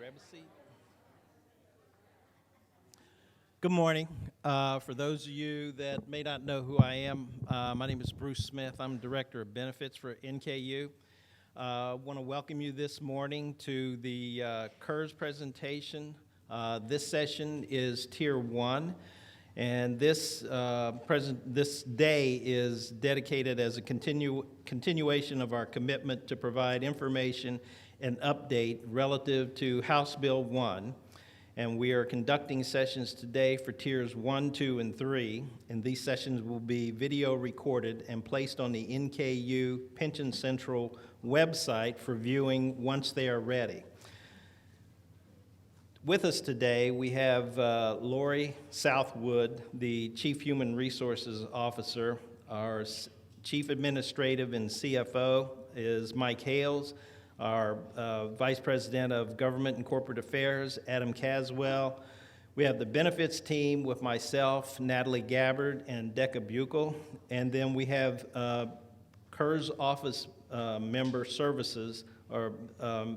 Grab a seat. Good morning. For those of you that may not know who I am, my name is Bruce Smith. I'm Director of Benefits for NKU. I want to welcome you this morning to the KERS presentation. This session is Tier 1, and this day is dedicated as a continuation of our commitment to provide information and update relative to House Bill 1. And we are conducting sessions today for Tiers 1, 2, and 3, and these sessions will be video recorded and placed on the NKU Pension Central website for viewing once they are ready. With us today, we have Lori Southwood, the Chief Human Resources Officer. Our Chief Administrative and CFO is Mike Hales. Our Vice President of Government and Corporate Affairs, Adam Caswell. We have the benefits team with myself, Natalie Gabbard, and Decca Buchel. And then we have KERS Office Member Services, or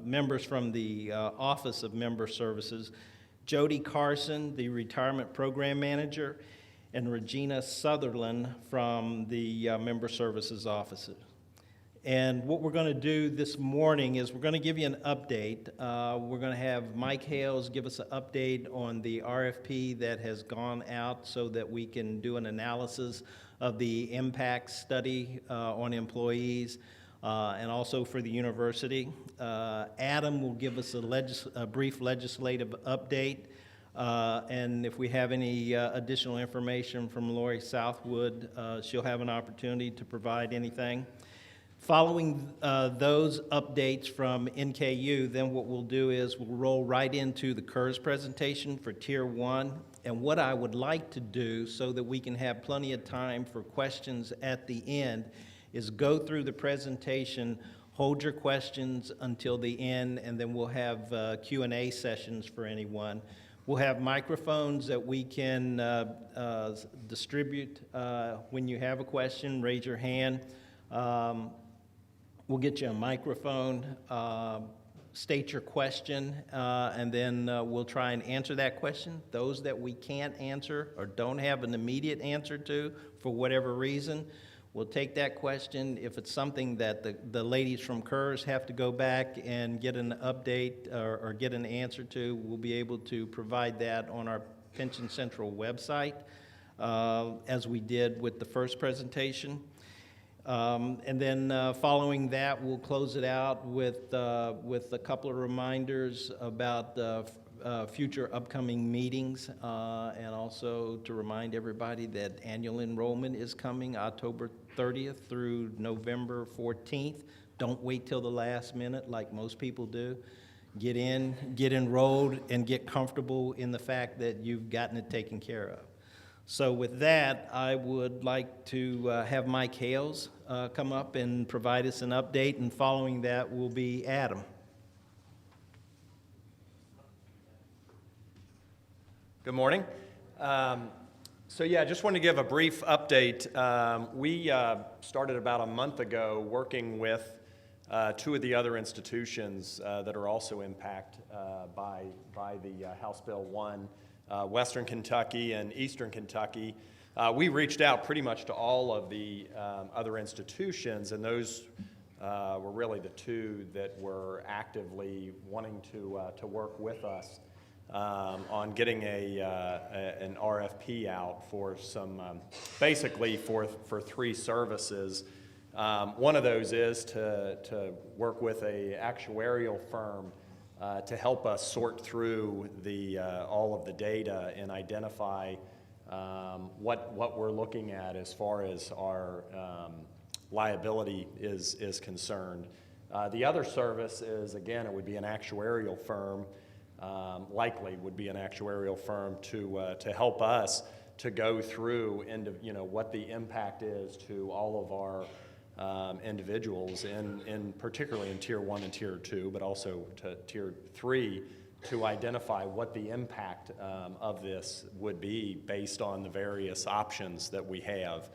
members from the Office of Member Services, Jody Carson, the Retirement Program Manager, and Regina Sutherland from the Member Services Offices. And what we're going to do this morning is we're going to give you an update. We're going to have Mike Hales give us an update on the RFP that has gone out so that we can do an analysis of the impact study on employees and also for the university. Adam will give us a brief legislative update. And if we have any additional information from Lori Southwood, she'll have an opportunity to provide anything. Following those updates from NKU, then what we'll do is we'll roll right into the KERS presentation for Tier 1. And what I would like to do so that we can have plenty of time for questions at the end is go through the presentation, hold your questions until the end, and then we'll have Q&A sessions for anyone. We'll have microphones that we can distribute. When you have a question, raise your hand. We'll get you a microphone, state your question, and then we'll try and answer that question. Those that we can't answer or don't have an immediate answer to for whatever reason, we'll take that question. If it's something that the ladies from KERS have to go back and get an update or get an answer to, we'll be able to provide that on our Pension Central website, as we did with the first presentation. And then following that, we'll close it out with a couple of reminders about future upcoming meetings, and also to remind everybody that annual enrollment is coming October 30th through November 14th. Don't wait till the last minute like most people do. Get in, get enrolled, and get comfortable in the fact that you've gotten it taken care of. So with that, I would like to have Mike Hales come up and provide us an update, and following that will be Adam. Good morning. So yeah, I just wanted to give a brief update. We started about a month ago working with two of the other institutions that are also impacted by the House Bill 1. Western Kentucky and Eastern Kentucky. We reached out pretty much to all of the other institutions, and those were really the two that were actively wanting to work with us on getting an RFP out for some, basically for three services. One of those is to work with an actuarial firm to help us sort through all of the data and identify what we're looking at as far as our liability is concerned. The other service is, again, it would be an actuarial firm, likely would be an actuarial firm to help us to go through into, what the impact is to all of our individuals, in particularly in Tier 1 and Tier 2, but also to Tier 3, to identify what the impact of this would be based on the various options that we have,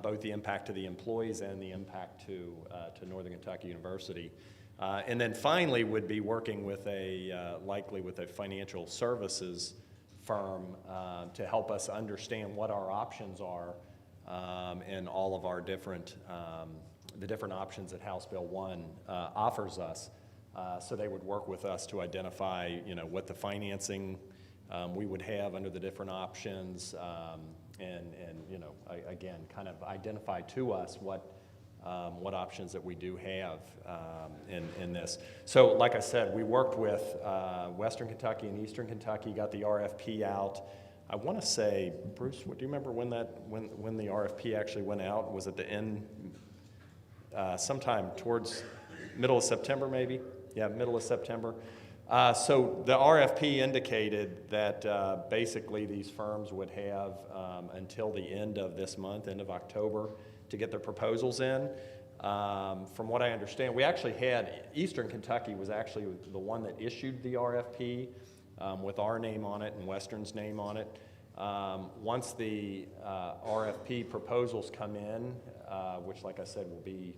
both the impact to the employees and the impact to Northern Kentucky University. And then finally would be working with likely with a financial services firm to help us understand what our options are and all of our the different options that House Bill 1 offers us. So they would work with us to identify, what the financing we would have under the different options, and again, kind of identify to us what options that we do have in this. So, like I said, we worked with Western Kentucky and Eastern Kentucky, got the RFP out. I want to say, Bruce, do you remember when the RFP actually went out? Was it the end, sometime towards middle of September, maybe? Yeah, middle of September. So the RFP indicated that basically these firms would have until the end of this month, end of October, to get their proposals in. From what I understand, we actually had, Eastern Kentucky was actually the one that issued the RFP with our name on it and Western's name on it. Once the RFP proposals come in, which like I said will be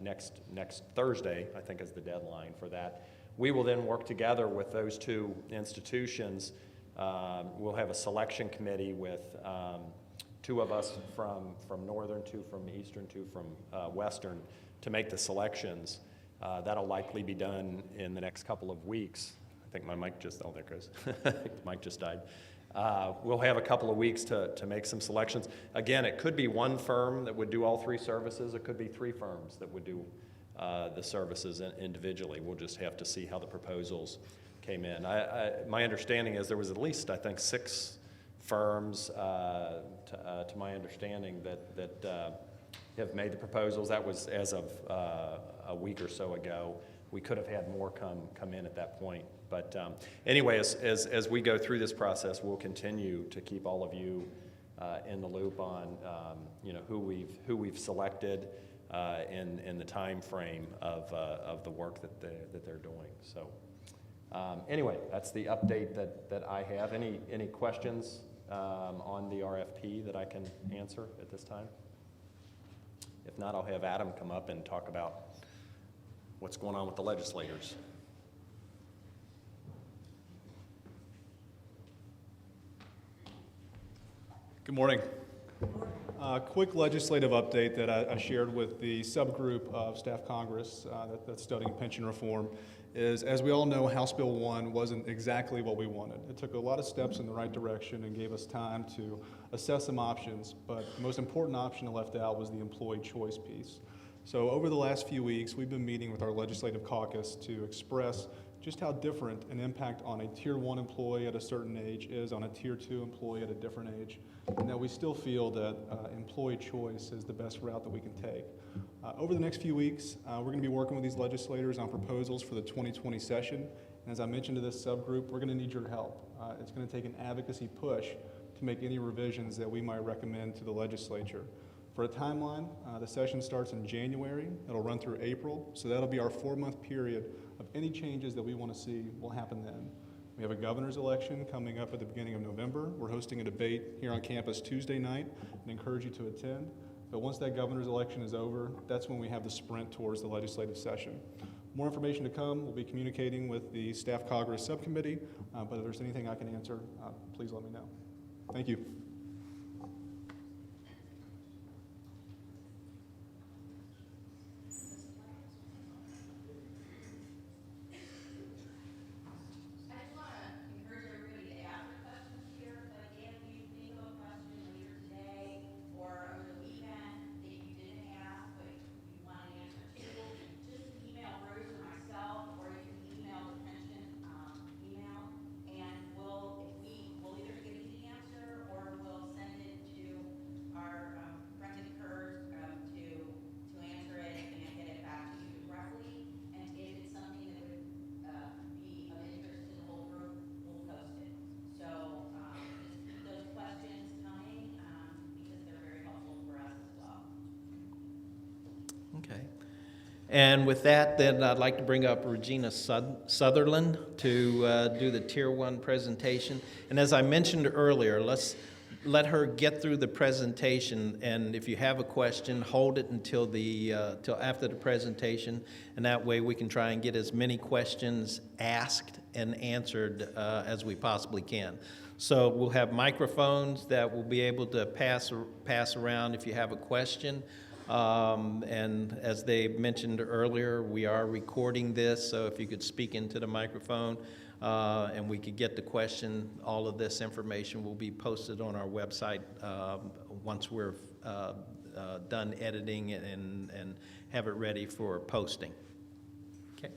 next Thursday, I think is the deadline for that, we will then work together with those two institutions. We'll have a selection committee with two of us from Northern, two from Eastern, two from Western to make the selections. That'll likely be done in the next couple of weeks. I think my mic just, oh, there it goes. Mic just died. We'll have a couple of weeks to make some selections. Again, it could be one firm that would do all three services. It could be three firms that would do the services individually. We'll just have to see how the proposals came in. My understanding is there was at least, I think, 6 firms, to my understanding, that have made the proposals. That was as of a week or so ago. We could have had more come in at that point. But anyway, as we go through this process, we'll continue to keep all of you in the loop on who we've selected and the time frame of the work that they're doing. So anyway, that's the update that I have. Any questions on the RFP that I can answer at this time? If not, I'll have Adam come up and talk about what's going on with the legislators. Good morning. Quick legislative update that I shared with the subgroup of Staff Congress that's studying pension reform is, as we all know, House Bill 1 wasn't exactly what we wanted. It took a lot of steps in the right direction and gave us time to assess some options, but the most important option left out was the employee choice piece. So over the last few weeks, we've been meeting with our legislative caucus to express just how different an impact on a Tier 1 employee at a certain age is on a Tier 2 employee at a different age, and that we still feel that employee choice is the best route that we can take. Over the next few weeks, we're going to be working with these legislators on proposals for the 2020 session, and as I mentioned to this subgroup, we're going to need your help. It's going to take an advocacy push to make any revisions that we might recommend to the legislature. For a timeline, the session starts in January. It'll run through April, so that'll be our 4-month period of any changes that we want to see will happen then. We have a governor's election coming up at the beginning of November. We're hosting a debate here on campus Tuesday night and encourage you to attend. But once that governor's election is over, that's when we have the sprint towards the legislative session. More information to come. We'll be communicating with the Staff Congress Subcommittee, but if there's anything I can answer, please let me know. Thank you. Okay. And with that, then I'd like to bring up Regina Sutherland to do the Tier 1 presentation. And as I mentioned earlier, let's let her get through the presentation, and if you have a question, hold it until till after the presentation, and that way we can try and get as many questions asked and answered as we possibly can. So we'll have microphones that we'll be able to pass around if you have a question. And as they mentioned earlier, we are recording this, so if you could speak into the microphone and we could get the question, all of this information will be posted on our website once we're done editing and have it ready for posting. Okay.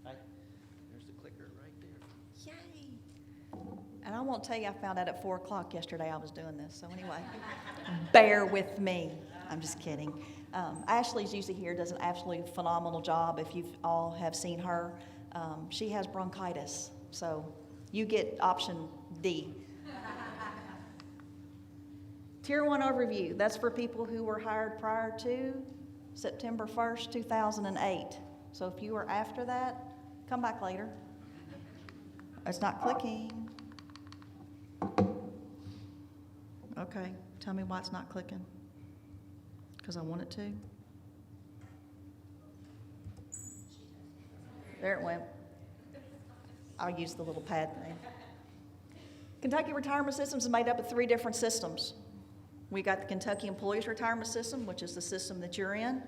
Hi. There's the clicker right there. Yay. And I won't tell you, I found out at 4 o'clock yesterday I was doing this, so anyway, bear with me. I'm just kidding. Ashley's usually here, does an absolutely phenomenal job. If you all have seen her, she has bronchitis, so you get option D. Tier 1 overview, that's for people who were hired prior to September 1st, 2008. So if you were after that, come back later. It's not clicking. Okay, tell me why it's not clicking. Because I want it to. There it went. I'll use the little pad thing. Kentucky Retirement Systems is made up of 3 different systems. We got the Kentucky Employees Retirement System, which is the system that you're in.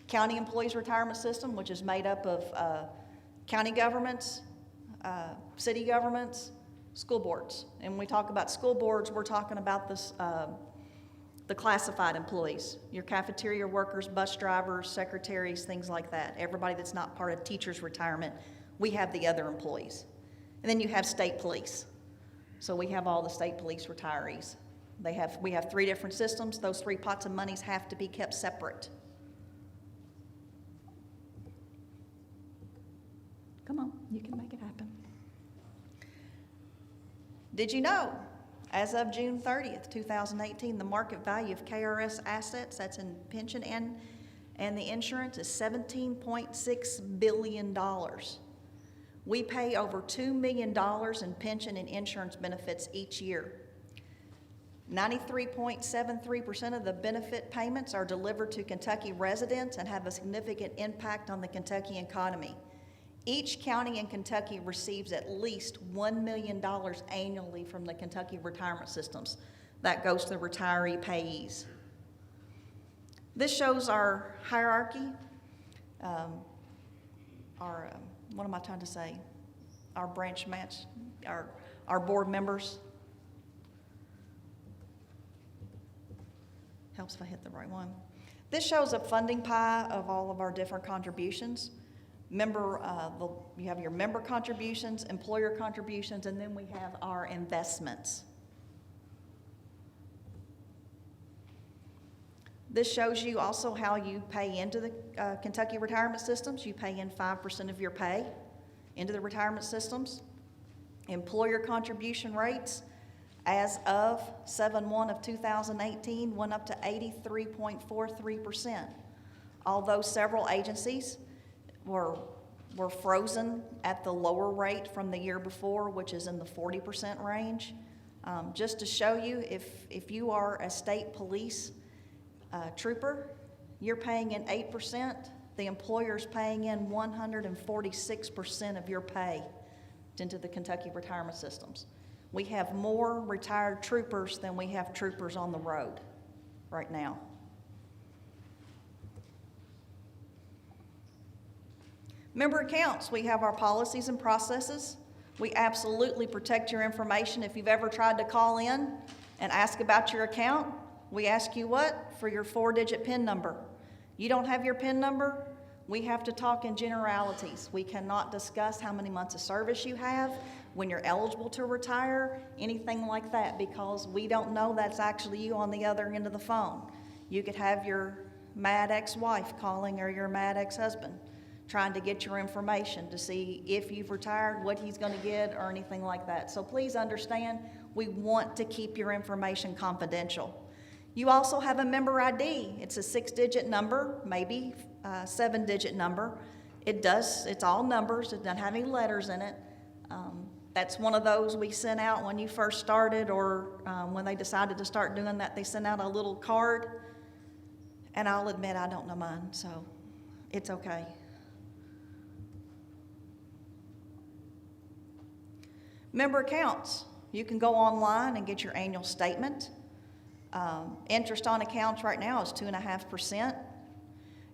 County Employees Retirement System, which is made up of county governments, city governments, school boards. And when we talk about school boards, we're talking about this, the classified employees, your cafeteria workers, bus drivers, secretaries, things like that. Everybody that's not part of teachers' retirement, we have the other employees. And then you have state police. So we have all the state police retirees. We have 3 different systems. Those 3 pots of monies have to be kept separate. Come on, you can make it happen. Did you know, as of June 30th, 2018, the market value of KRS assets, that's in pension and the insurance, is $17.6 billion. We pay over $2 million in pension and insurance benefits each year. 93.73% of the benefit payments are delivered to Kentucky residents and have a significant impact on the Kentucky economy. Each county in Kentucky receives at least $1 million annually from the Kentucky retirement systems. That goes to the retiree payees. This shows our hierarchy, what am I trying to say? Our branch match, our board members. Helps if I hit the right one. This shows a funding pie of all of our different contributions. You have your member contributions, employer contributions, and then we have our investments. This shows you also how you pay into the Kentucky retirement systems. You pay in 5% of your pay into the retirement systems. Employer contribution rates, as of 7/1 of 2018, went up to 83.43%. Although several agencies were frozen at the lower rate from the year before, which is in the 40% range. Just to show you, if you are a state police trooper, you're paying in 8%, the employer's paying in 146% of your pay into the Kentucky retirement systems. We have more retired troopers than we have troopers on the road right now. Member accounts, we have our policies and processes. We absolutely protect your information. If you've ever tried to call in and ask about your account, we ask you what? For your 4-digit PIN number. You don't have your PIN number? We have to talk in generalities. We cannot discuss how many months of service you have, when you're eligible to retire, anything like that, because we don't know that's actually you on the other end of the phone. You could have your mad ex-wife calling or your mad ex-husband trying to get your information to see if you've retired, what he's going to get, or anything like that. So please understand, we want to keep your information confidential. You also have a member ID. It's a 6-digit number, maybe a 7-digit number. It's all numbers. It doesn't have any letters in it. That's one of those we sent out when you first started, or when they decided to start doing that, they sent out a little card. And I'll admit I don't know mine, so it's okay. Member accounts. You can go online and get your annual statement. Interest on accounts right now is 2.5%.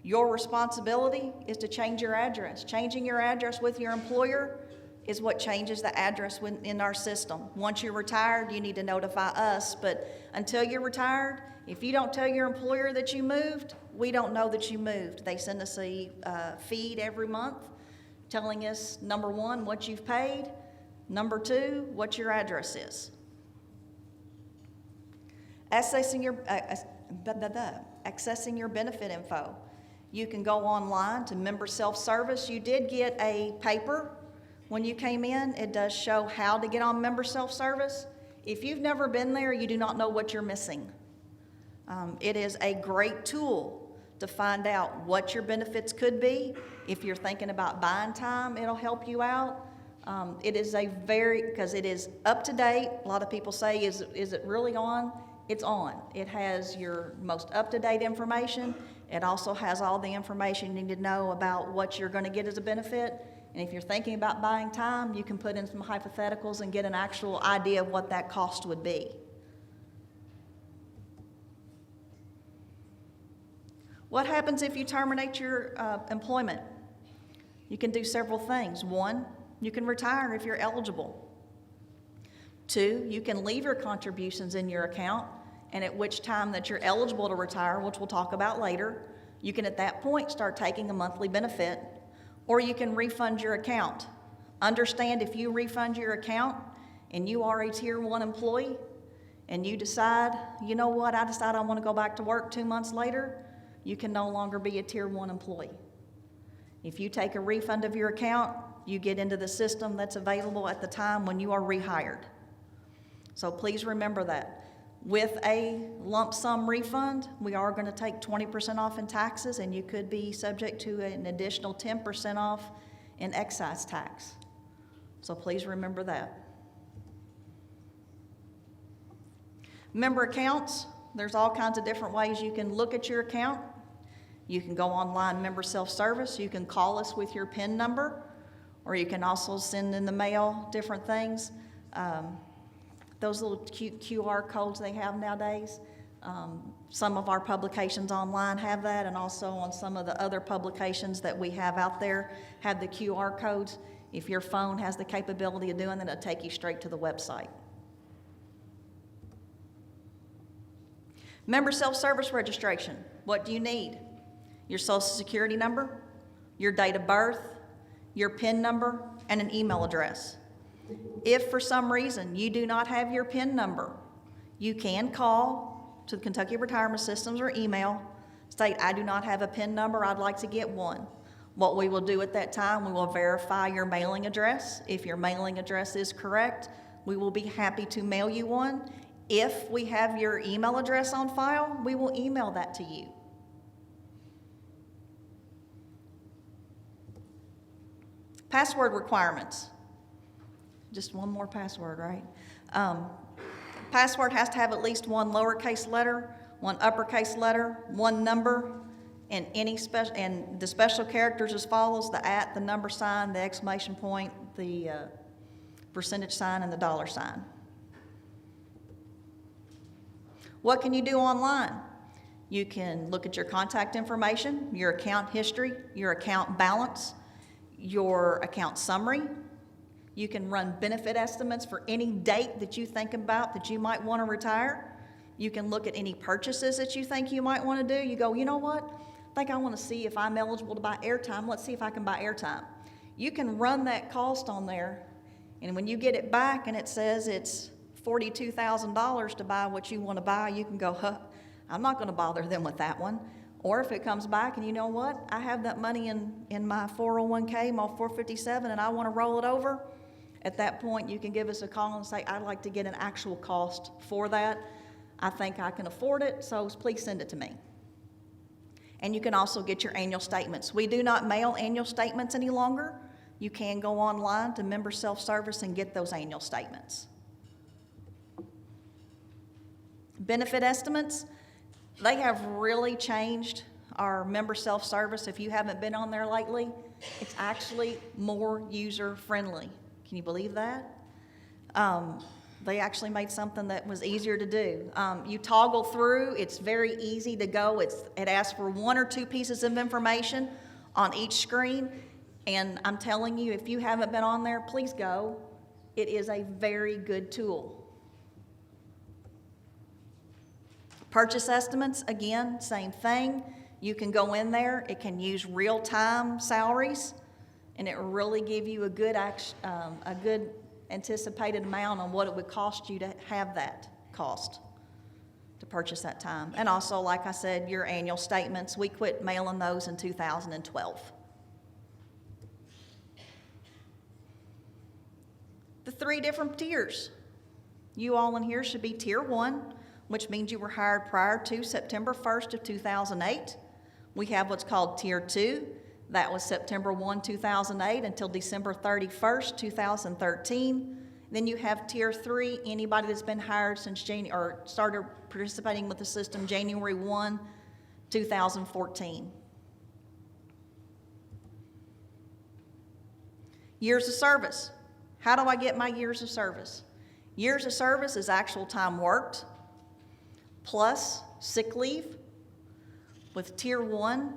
Your responsibility is to change your address. Changing your address with your employer is what changes the address in our system. Once you're retired, you need to notify us, but until you're retired, if you don't tell your employer that you moved, we don't know that you moved. They send us a feed every month telling us, number one, what you've paid, number two, what your address is. Accessing your benefit info. You can go online to member self-service. You did get a paper when you came in. It does show how to get on member self-service. If you've never been there, you do not know what you're missing. It is a great tool to find out what your benefits could be. If you're thinking about buying time, it'll help you out. It is because it is up to date. A lot of people say, is it really on? It's on. It has your most up-to-date information. It also has all the information you need to know about what you're going to get as a benefit. And if you're thinking about buying time, you can put in some hypotheticals and get an actual idea of what that cost would be. What happens if you terminate your employment? You can do several things. One, you can retire if you're eligible. Two, you can leave your contributions in your account, and at which time that you're eligible to retire, which we'll talk about later, you can at that point start taking a monthly benefit, or you can refund your account. Understand, if you refund your account and you are a Tier 1 employee and you decide, you know what, I decide I want to go back to work 2 months later, you can no longer be a Tier 1 employee. If you take a refund of your account, you get into the system that's available at the time when you are rehired. So please remember that. With a lump sum refund, we are going to take 20% off in taxes, and you could be subject to an additional 10% off in excise tax. So please remember that. Member accounts, there's all kinds of different ways you can look at your account. You can go online, member self-service. You can call us with your PIN number, or you can also send in the mail different things. Those little cute QR codes they have nowadays. Some of our publications online have that, and also on some of the other publications that we have out there have the QR codes. If your phone has the capability of doing that, it'll take you straight to the website. Member self-service registration. What do you need? Your social security number, your date of birth, your PIN number, and an email address. If for some reason you do not have your PIN number, you can call to the Kentucky Retirement Systems or email, state, I do not have a PIN number, I'd like to get one. What we will do at that time, we will verify your mailing address. If your mailing address is correct, we will be happy to mail you one. If we have your email address on file, we will email that to you. Password requirements. Just one more password, right? Password has to have at least one lowercase letter, one uppercase letter, one number, and the special characters as follows: the @ the number sign, the exclamation point, the percentage sign, and the dollar sign. What can you do online? You can look at your contact information, your account history, your account balance, your account summary. You can run benefit estimates for any date that you think about that you might want to retire. You can look at any purchases that you think you might want to do. You go, you know what? I think I want to see if I'm eligible to buy airtime. Let's see if I can buy airtime. You can run that cost on there, and when you get it back and it says it's $42,000 to buy what you want to buy, you can go, I'm not going to bother them with that one. Or if it comes back and you know what? I have that money in my 401k, my 457, and I want to roll it over. At that point, you can give us a call and say, I'd like to get an actual cost for that. I think I can afford it, so please send it to me. And you can also get your annual statements. We do not mail annual statements any longer you can go online to member self-service and get those annual statements. Benefit estimates, they have really changed our member self-service. If you haven't been on there lately, it's actually more user-friendly. Can you believe that? They actually made something that was easier to do. You toggle through, it's very easy to go. It asks for 1 or 2 pieces of information on each screen. And I'm telling you, if you haven't been on there, please go. It is a very good tool. Purchase estimates, again, same thing. You can go in there, it can use real-time salaries, and it will really give you a good anticipated amount on what it would cost you to have that cost to purchase that time. And also, like I said, your annual statements, we quit mailing those in 2012. The 3 different tiers. You all in here should be Tier 1, which means you were hired prior to September 1st of 2008. We have what's called Tier 2. That was September 1, 2008 until December 31st, 2013. Then you have Tier 3, anybody that's been hired since or started participating with the system January 1, 2014. Years of service. How do I get my years of service? Years of service is actual time worked plus sick leave. With Tier 1,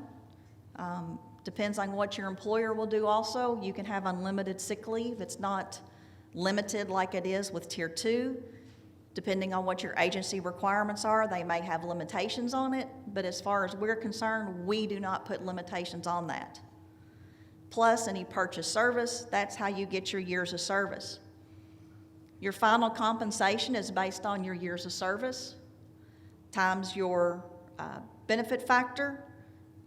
depends on what your employer will do also. You can have unlimited sick leave. It's not limited like it is with Tier 2. Depending on what your agency requirements are, they may have limitations on it, but as far as we're concerned, we do not put limitations on that. Plus any purchase service, that's how you get your years of service. Your final compensation is based on your years of service times your benefit factor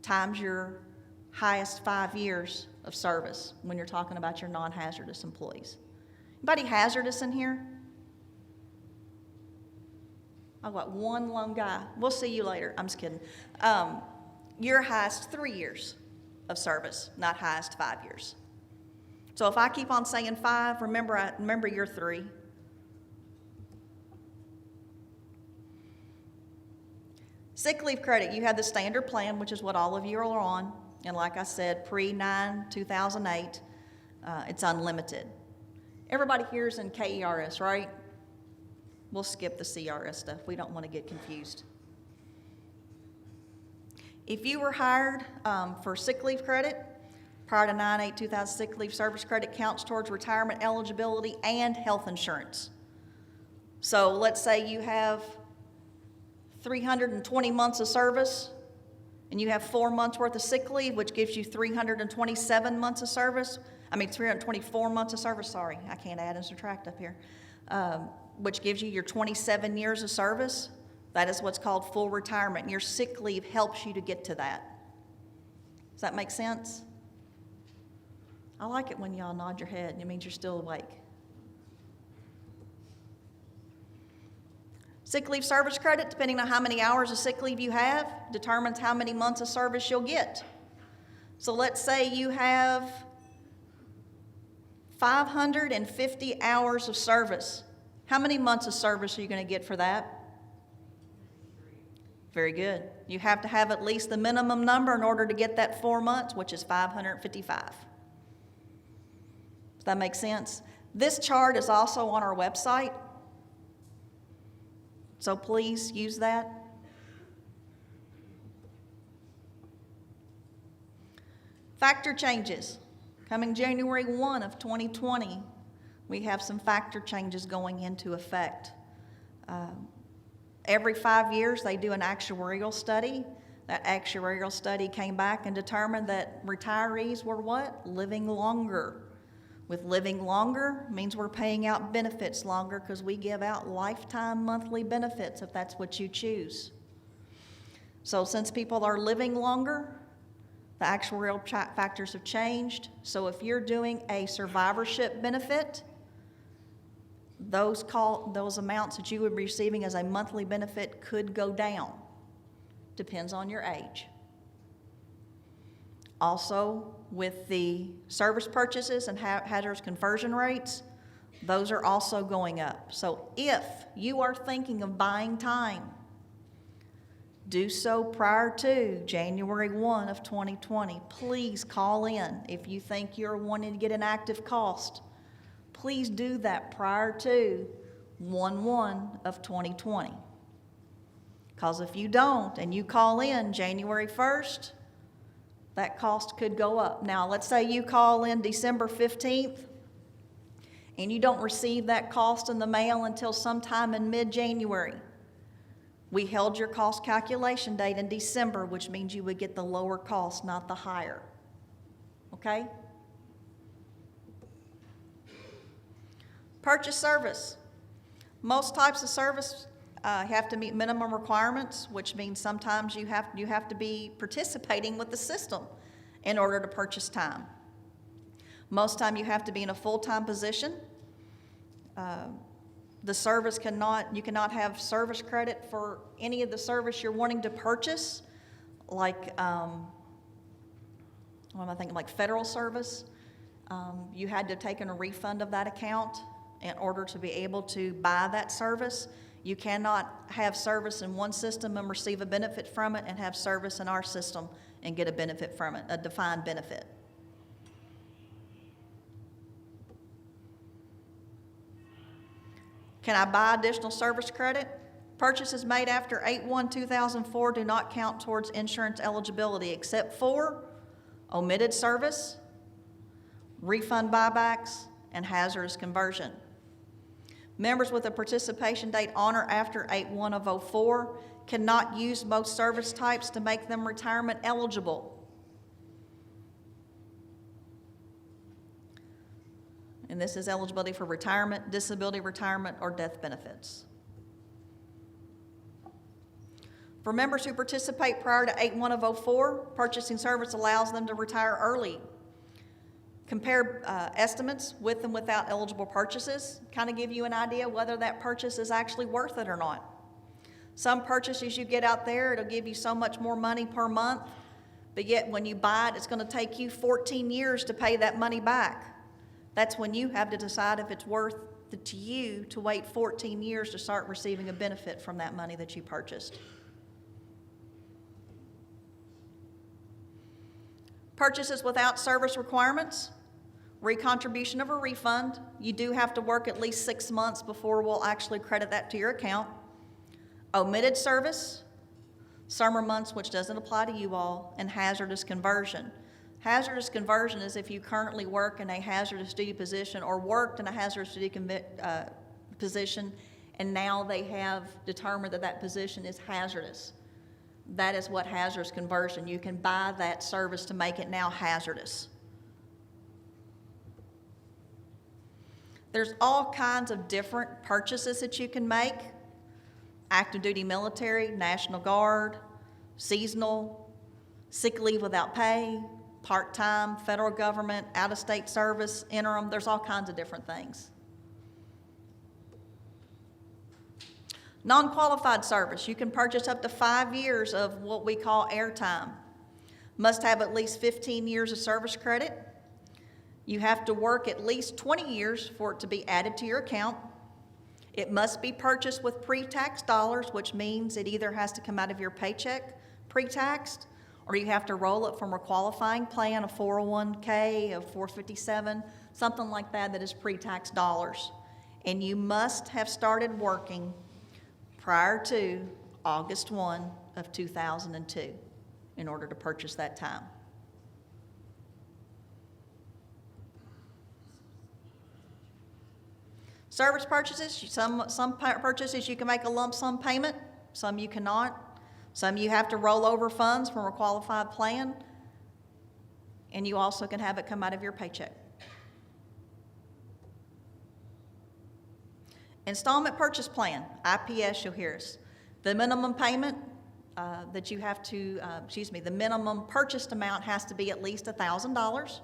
times your highest 5 years of service when you're talking about your non-hazardous employees. Anybody hazardous in here? I've got one lone guy. We'll see you later. I'm just kidding. Your highest 3 years of service, not highest 5 years. So if I keep on saying 5, remember your 3. Sick leave credit, you have the standard plan, which is what all of you are on. And like I said, pre-2008, it's unlimited. Everybody here is in KERS, right? We'll skip the CRS stuff. We don't want to get confused. If you were hired for sick leave credit, prior to 9/8/2000, sick leave service credit counts towards retirement eligibility and health insurance. So let's say you have 320 months of service, and you have 4 months worth of sick leave, which gives you 327 months of service. 324 months of service, sorry, I can't add and subtract up here, which gives you your 27 years of service. That is what's called full retirement, and your sick leave helps you to get to that. Does that make sense? I like it when y'all nod your head. It means you're still awake. Sick leave service credit, depending on how many hours of sick leave you have, determines how many months of service you'll get. So let's say you have 550 hours of service. How many months of service are you going to get for that? Very good. You have to have at least the minimum number in order to get that 4 months, which is 555. Does that make sense? This chart is also on our website, so please use that. Factor changes. Coming January 1 of 2020, we have some factor changes going into effect. Every 5 years, they do an actuarial study. That actuarial study came back and determined that retirees were what? Living longer. With living longer means we're paying out benefits longer because we give out lifetime monthly benefits if that's what you choose. So since people are living longer, the actuarial factors have changed. So if you're doing a survivorship benefit, those amounts that you would be receiving as a monthly benefit could go down. Depends on your age. Also, with the service purchases and hazardous conversion rates, those are also going up. So if you are thinking of buying time, do so prior to January 1 of 2020. Please call in if you think you're wanting to get an active cost. Please do that prior to 1/1 of 2020. Because if you don't and you call in January 1st, that cost could go up. Now, let's say you call in December 15th and you don't receive that cost in the mail until sometime in mid-January. We held your cost calculation date in December, which means you would get the lower cost, not the higher. Okay? Purchase service. Most types of service have to meet minimum requirements, which means sometimes you have to be participating with the system in order to purchase time. Most time you have to be in a full-time position. The service you cannot have service credit for any of the service you're wanting to purchase, like, what am I thinking, like federal service. You had to take in a refund of that account in order to be able to buy that service. You cannot have service in one system and receive a benefit from it and have service in our system and get a benefit from it, a defined benefit. Can I buy additional service credit? Purchases made after 8/1/2004 do not count towards insurance eligibility except for omitted service, refund buybacks, and hazardous conversion. Members with a participation date on or after 8/1/04 cannot use most service types to make them retirement eligible. And this is eligibility for retirement, disability retirement, or death benefits. For members who participate prior to 8/1/04, purchasing service allows them to retire early. Compare estimates with and without eligible purchases, kind of give you an idea whether that purchase is actually worth it or not. Some purchases you get out there, it'll give you so much more money per month, but yet when you buy it, it's going to take you 14 years to pay that money back. That's when you have to decide if it's worth it to you to wait 14 years to start receiving a benefit from that money that you purchased. Purchases without service requirements, recontribution of a refund. You do have to work at least 6 months before we'll actually credit that to your account. Omitted service, summer months, which doesn't apply to you all, and hazardous conversion. Hazardous conversion is if you currently work in a hazardous duty position or worked in a hazardous duty position, and now they have determined that that position is hazardous. That is what hazardous conversion. You can buy that service to make it now hazardous. There's all kinds of different purchases that you can make. Active duty military, National Guard, seasonal, sick leave without pay, part-time, federal government, out-of-state service, interim. There's all kinds of different things. Non-qualified service, you can purchase up to 5 years of what we call airtime. Must have at least 15 years of service credit. You have to work at least 20 years for it to be added to your account. It must be purchased with pre-tax dollars, which means it either has to come out of your paycheck pre-taxed, or you have to roll it from a qualifying plan, a 401k, a 457, something like that that is pre-tax dollars. And you must have started working prior to August 1 of 2002 in order to purchase that time. Service purchases, some purchases you can make a lump sum payment, some you cannot. Some you have to roll over funds from a qualified plan, and you also can have it come out of your paycheck. Installment purchase plan, IPS, you'll hear us. The minimum payment that you have to, the minimum purchased amount has to be at least $1,000.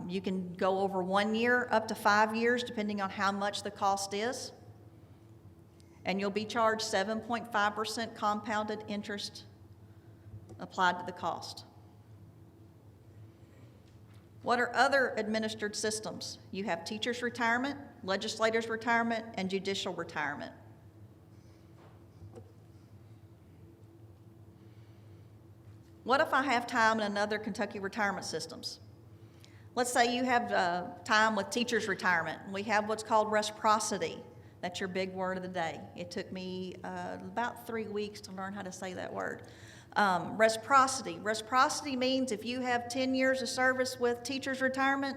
You can go over 1 year up to 5 years, depending on how much the cost is. And you'll be charged 7.5% compounded interest applied to the cost. What are other administered systems? You have teachers' retirement, legislators' retirement, and judicial retirement. What if I have time in another Kentucky retirement systems? Let's say you have time with teachers' retirement. We have what's called reciprocity. That's your big word of the day. It took me about 3 weeks to learn how to say that word. Reciprocity. Reciprocity means if you have 10 years of service with teachers' retirement,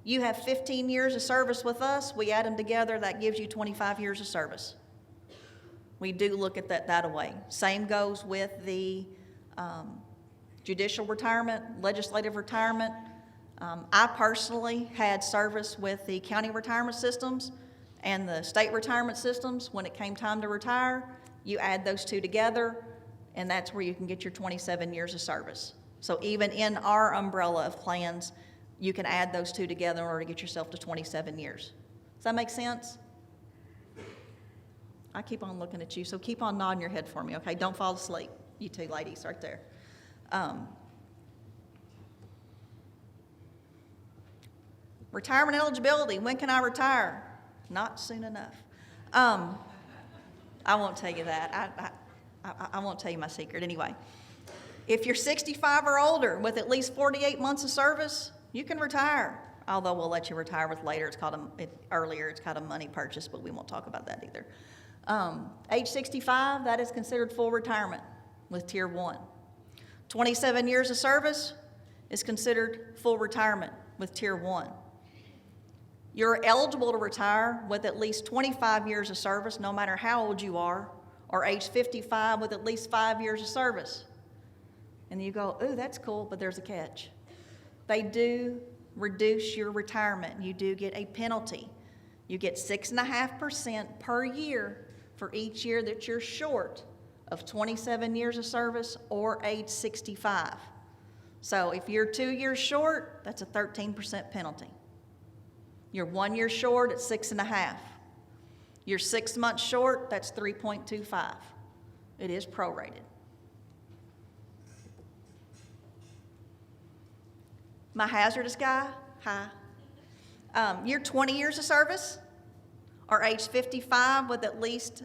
you have 15 years of service with us, we add them together, that gives you 25 years of service. We do look at that way. Same goes with the judicial retirement, legislative retirement. I personally had service with the county retirement systems and the state retirement systems. When it came time to retire, you add those two together, and that's where you can get your 27 years of service. So even in our umbrella of plans, you can add those two together in order to get yourself to 27 years. Does that make sense? I keep on looking at you, so keep on nodding your head for me, okay? Don't fall asleep, you two ladies right there. Retirement eligibility, when can I retire? Not soon enough. I won't tell you that. I won't tell you my secret anyway. If you're 65 or older with at least 48 months of service, you can retire. Although we'll let you retire with later. It's called earlier. It's called a money purchase, but we won't talk about that either. Age 65, that is considered full retirement with Tier 1. 27 years of service is considered full retirement with Tier 1. You're eligible to retire with at least 25 years of service, no matter how old you are, or age 55 with at least 5 years of service. And you go, ooh, that's cool, but there's a catch. They do reduce your retirement. You do get a penalty. You get 6.5% per year for each year that you're short of 27 years of service or age 65. So if you're 2 years short, that's a 13% penalty. You're 1 year short at 6.5. You're 6 months short, that's 3.25. It is prorated. My hazardous guy, hi. You're 20 years of service or age 55 with at least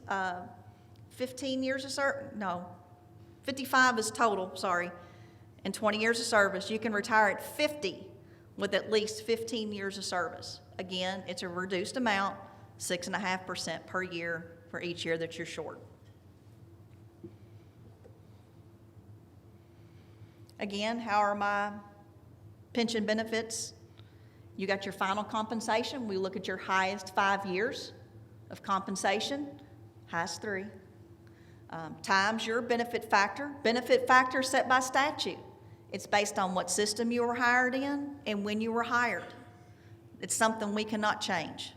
15 years of service. No, 55 is total, sorry, and 20 years of service. You can retire at 50 with at least 15 years of service. Again, it's a reduced amount, 6.5% per year for each year that you're short. Again, how are my pension benefits? You got your final compensation. We look at your highest 5 years of compensation, highest 3, times your benefit factor. Benefit factor set by statute. It's based on what system you were hired in and when you were hired. It's something we cannot change.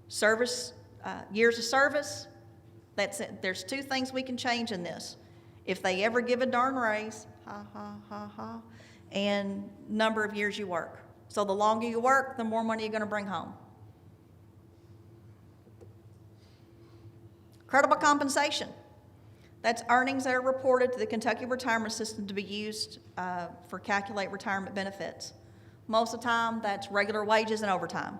Service, years of service, that's it. There's 2 things we can change in this. If they ever give a darn raise, and number of years you work. So the longer you work, the more money you're going to bring home. Credible compensation. That's earnings that are reported to the Kentucky retirement system to be used for calculate retirement benefits. Most of the time, that's regular wages and overtime.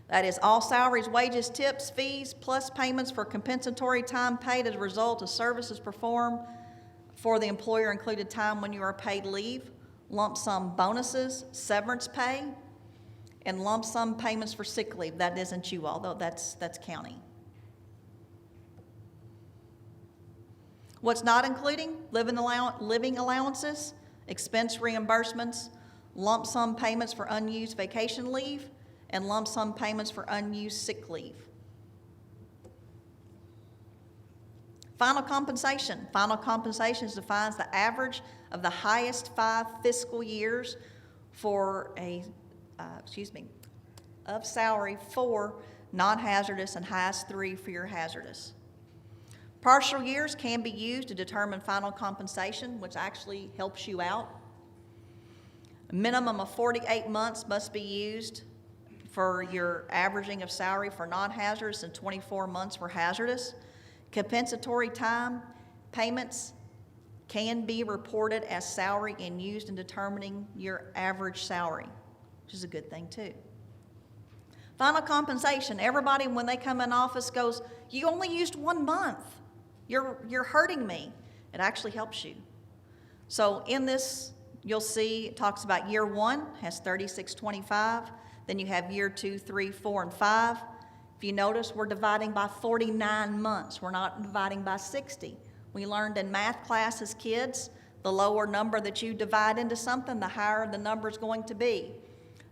That is all salaries, wages, tips, fees, plus payments for compensatory time paid as a result of services performed for the employer included time when you are paid leave, lump sum bonuses, severance pay, and lump sum payments for sick leave. That isn't you all, though that's county. What's not including? Living allowances, expense reimbursements, lump sum payments for unused vacation leave, and lump sum payments for unused sick leave. Final compensation. Final compensation defines the average of the highest 5 fiscal years for of salary for non-hazardous and highest 3 for your hazardous. Partial years can be used to determine final compensation, which actually helps you out. A minimum of 48 months must be used for your averaging of salary for non-hazardous and 24 months for hazardous. Compensatory time payments can be reported as salary and used in determining your average salary, which is a good thing too. Final compensation. Everybody, when they come in office, goes, "You only used 1 month. You're hurting me." It actually helps you. So in this, you'll see it talks about year 1 has 3625. Then you have year 2, 3, 4, and 5. If you notice, we're dividing by 49 months. We're not dividing by 60. We learned in math class as kids, the lower number that you divide into something, the higher the number is going to be.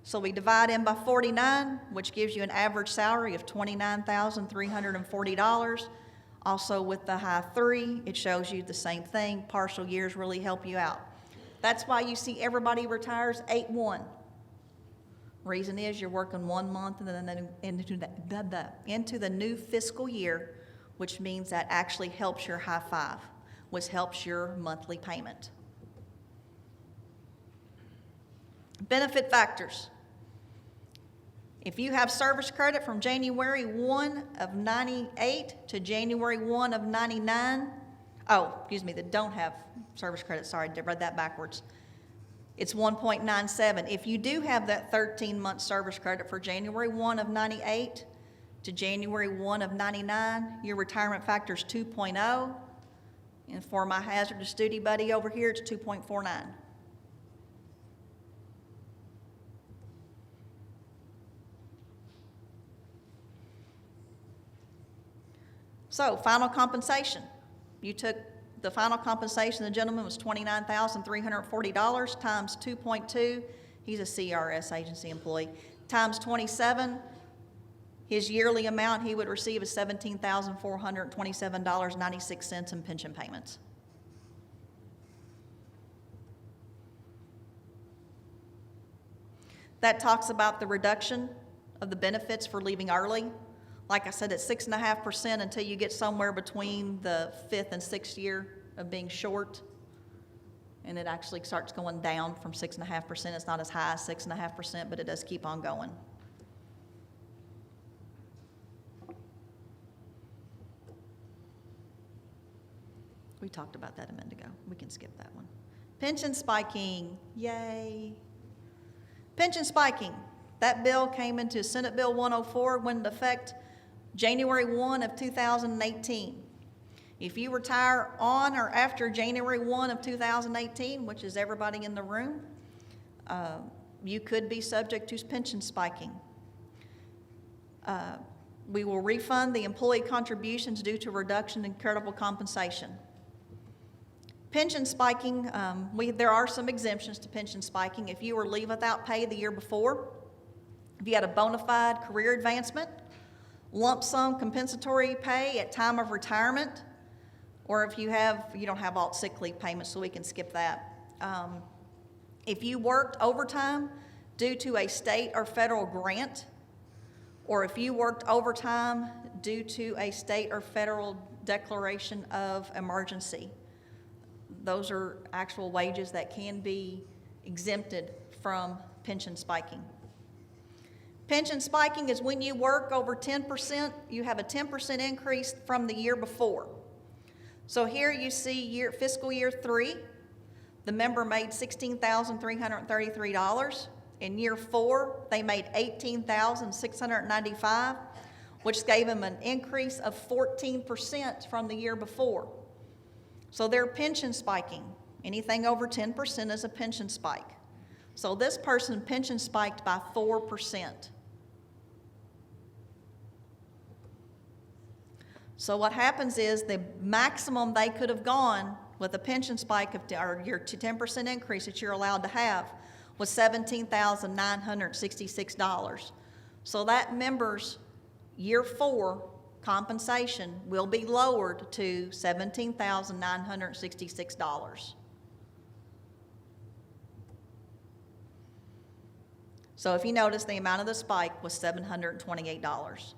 So we divide in by 49, which gives you an average salary of $29,340. Also with the high 3, it shows you the same thing. Partial years really help you out. That's why you see everybody retires 8-1. Reason is you're working 1 month and then into the new fiscal year, which means that actually helps your high 5, which helps your monthly payment. Benefit factors. If you have service credit from January 1 of 98 to January 1 of 99, that don't have service credit, sorry, I read that backwards. It's 1.97. If you do have that 13-month service credit for January 1 of 98 to January 1 of 99, your retirement factor is 2.0. And for my hazardous duty buddy over here, it's 2.49. So, final compensation. You took the final compensation of the gentleman was $29,340 times 2.2. He's a CRS agency employee. Times 27. His yearly amount he would receive is $17,427.96 in pension payments. That talks about the reduction of the benefits for leaving early. Like I said, it's 6.5% until you get somewhere between the 5th and 6th year of being short. And it actually starts going down from 6.5%. It's not as high as 6.5%, but it does keep on going. We talked about that a minute ago. We can skip that one. Pension spiking, yay. Pension spiking. That bill came into Senate Bill 104, went into effect January 1 of 2018. If you retire on or after January 1 of 2018, which is everybody in the room, you could be subject to pension spiking. We will refund the employee contributions due to reduction in credible compensation. Pension spiking, there are some exemptions to pension spiking. If you were leave without pay the year before, if you had a bona fide career advancement, lump sum compensatory pay at time of retirement, or if you don't have alt sick leave payments, so we can skip that. If you worked overtime due to a state or federal grant, or if you worked overtime due to a state or federal declaration of emergency, those are actual wages that can be exempted from pension spiking. Pension spiking is when you work over 10%, you have a 10% increase from the year before. So here you see fiscal year 3, the member made $16,333. In year 4, they made $18,695, which gave them an increase of 14% from the year before. So they're pension spiking. Anything over 10% is a pension spike. So this person pension spiked by 4%. So what happens is the maximum they could have gone with a pension spike or your 10% increase that you're allowed to have was $17,966. So that member's year 4 compensation will be lowered to $17,966. So if you notice, the amount of the spike was $728.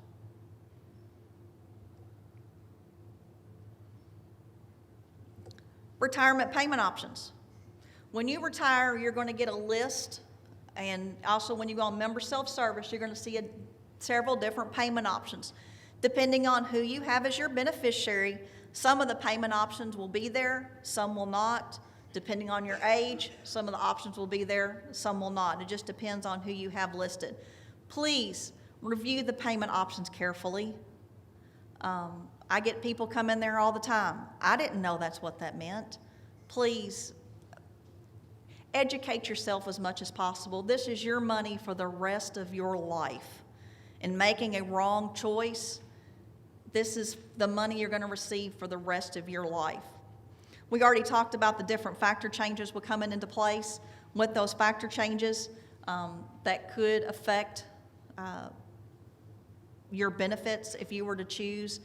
Retirement payment options. When you retire, you're going to get a list, and also when you go on member self-service, you're going to see several different payment options. Depending on who you have as your beneficiary, some of the payment options will be there, some will not. Depending on your age, some of the options will be there, some will not. It just depends on who you have listed. Please review the payment options carefully. I get people come in there all the time. I didn't know that's what that meant. Please educate yourself as much as possible. This is your money for the rest of your life. And making a wrong choice, this is the money you're going to receive for the rest of your life. We already talked about the different factor changes will come into place. With those factor changes, that could affect your benefits if you were to choose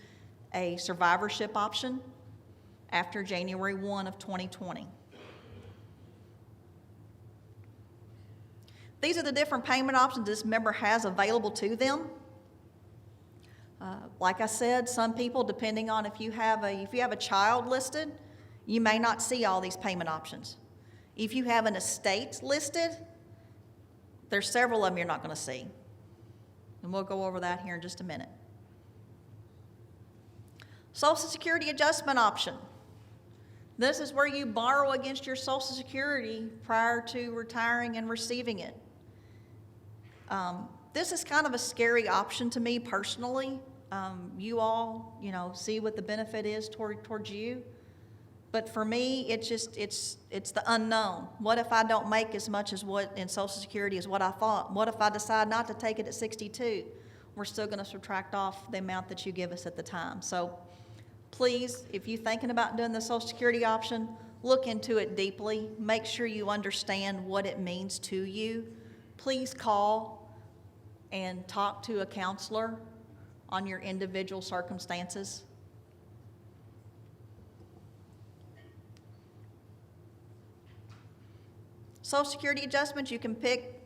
a survivorship option after January 1 of 2020. These are the different payment options this member has available to them. Like I said, some people, depending on if you have a child listed, you may not see all these payment options. If you have an estate listed, there's several of them you're not going to see. And we'll go over that here in just a minute. Social Security adjustment option. This is where you borrow against your Social Security prior to retiring and receiving it. This is kind of a scary option to me personally. You all, see what the benefit is towards you. But for me, it's the unknown. What if I don't make as much as what in Social Security as what I thought? What if I decide not to take it at 62? We're still going to subtract off the amount that you give us at the time. So please, if you're thinking about doing the Social Security option, look into it deeply. Make sure you understand what it means to you. Please call and talk to a counselor on your individual circumstances. Social Security adjustments, you can pick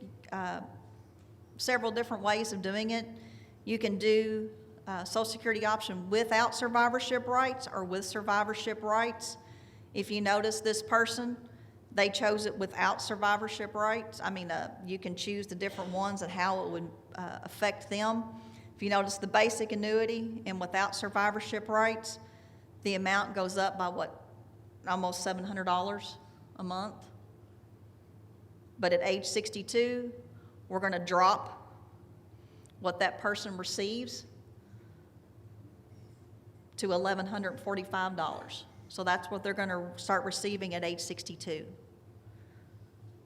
several different ways of doing it. You can do Social Security option without survivorship rights or with survivorship rights. If you notice this person, they chose it without survivorship rights. You can choose the different ones and how it would affect them. If you notice the basic annuity and without survivorship rights, the amount goes up by almost $700 a month. But at age 62, we're going to drop what that person receives to $1,145. So that's what they're going to start receiving at age 62.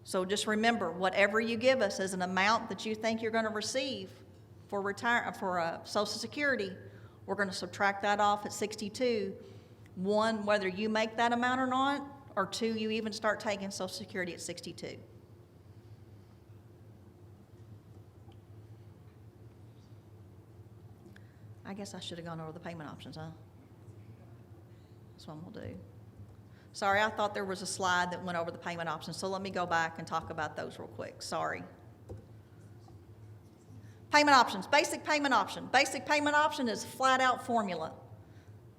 So just remember, whatever you give us as an amount that you think you're going to receive for Social Security, we're going to subtract that off at 62. One, whether you make that amount or not, or two, you even start taking Social Security at 62. I guess I should have gone over the payment options, huh? That's what we'll do. Sorry, I thought there was a slide that went over the payment options, so let me go back and talk about those real quick. Sorry. Payment options, basic payment option. Basic payment option is a flat-out formula.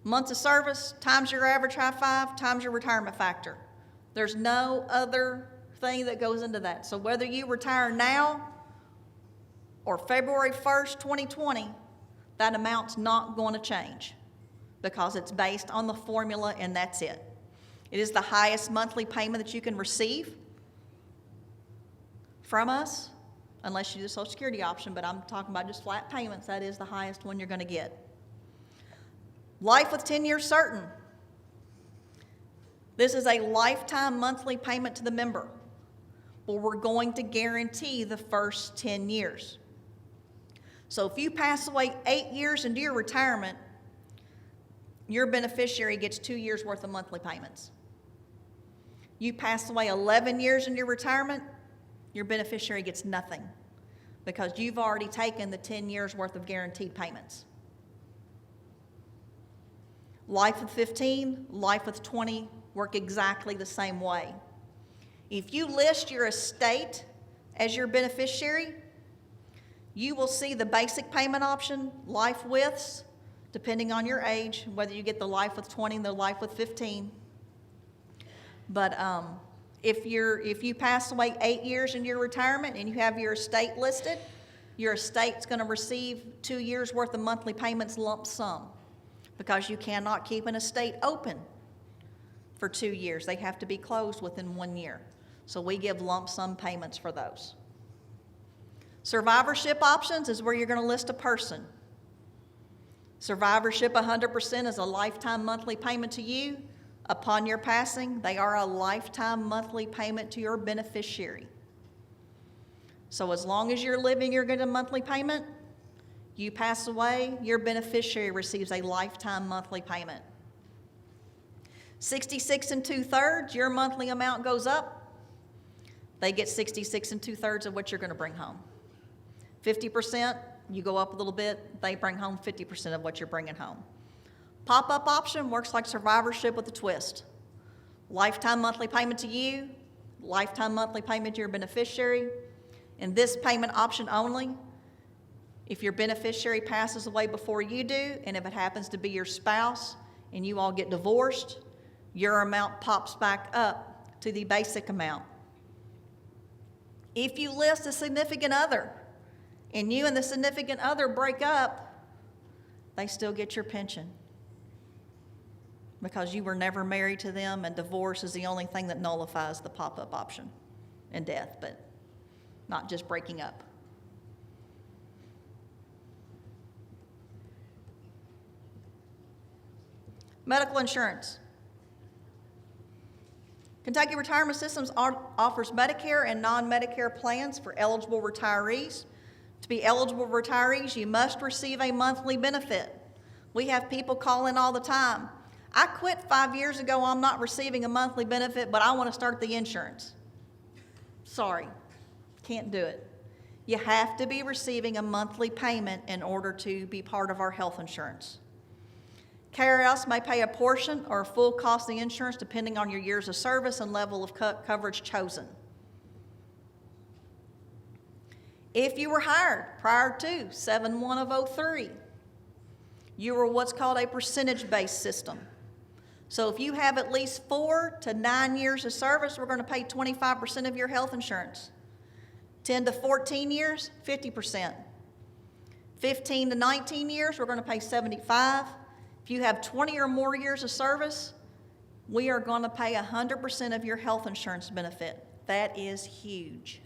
Months of service times your average high five times your retirement factor. There's no other thing that goes into that. So whether you retire now or February 1st, 2020, that amount's not going to change because it's based on the formula and that's it. It is the highest monthly payment that you can receive from us, unless you do a Social Security option, but I'm talking about just flat payments. That is the highest one you're going to get. Life with 10 years certain. This is a lifetime monthly payment to the member, but we're going to guarantee the first 10 years. So if you pass away 8 years into your retirement, your beneficiary gets 2 years worth of monthly payments. You pass away 11 years into your retirement, your beneficiary gets nothing because you've already taken the 10 years worth of guaranteed payments. Life with 15, life with 20 work exactly the same way. If you list your estate as your beneficiary, you will see the basic payment option, life withs, depending on your age, whether you get the life with 20 and the life with 15. But if you pass away 8 years into your retirement and you have your estate listed, your estate's gonna receive 2 years' worth of monthly payments lump sum, because you cannot keep an estate open for 2 years. They have to be closed within 1 year. So we give lump sum payments for those. Survivorship options is where you're gonna list a person. Survivorship 100% is a lifetime monthly payment to you. Upon your passing, they are a lifetime monthly payment to your beneficiary. So as long as you're living, you're getting a monthly payment. You pass away, your beneficiary receives a lifetime monthly payment. 66 2/3, your monthly amount goes up. They get 66 2/3 of what you're gonna bring home. 50%, you go up a little bit, they bring home 50% of what you're bringing home. Pop-up option works like survivorship with a twist. Lifetime monthly payment to you, lifetime monthly payment to your beneficiary. In this payment option only, if your beneficiary passes away before you do, and if it happens to be your spouse and you all get divorced, your amount pops back up to the basic amount. If you list a significant other and you and the significant other break up, they still get your pension, because you were never married to them, and divorce is the only thing that nullifies the pop-up option, and death, but not just breaking up. Medical insurance. Kentucky Retirement Systems offers Medicare and non-Medicare plans for eligible retirees. To be eligible retirees, you must receive a monthly benefit. We have people call in all the time. I quit 5 years ago, I'm not receiving a monthly benefit, but I want to start the insurance. Sorry, can't do it. You have to be receiving a monthly payment in order to be part of our health insurance. KERS may pay a portion or a full cost of the insurance depending on your years of service and level of coverage chosen. If you were hired prior to 7/1/03, you were what's called a percentage-based system. So if you have at least 4 to 9 years of service, we're going to pay 25% of your health insurance. 10 to 14 years, 50%. 15 to 19 years, we're going to pay 75%. If you have 20 or more years of service, we are going to pay 100% of your health insurance benefit. That is huge.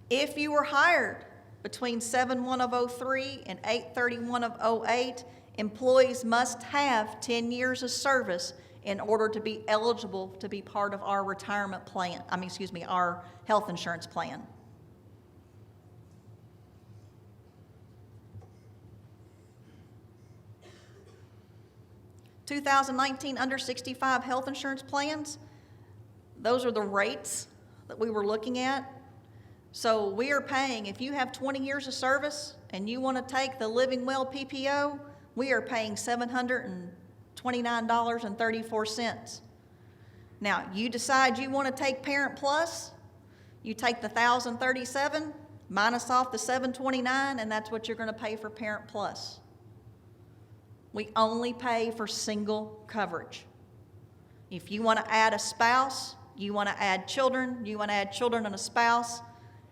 If you were hired between 7/1/03 and 8/31/08, employees must have 10 years of service in order to be eligible to be part of our retirement plan, our health insurance plan. (2019) under 65 health insurance plans, those are the rates that we were looking at. So we are paying, if you have 20 years of service and you want to take the Living Well PPO, we are paying $729.34. Now, you decide you want to take Parent Plus, you take the $1,037 minus off the $729, and that's what you're going to pay for Parent Plus. We only pay for single coverage. If you want to add a spouse, you want to add children, you want to add children and a spouse,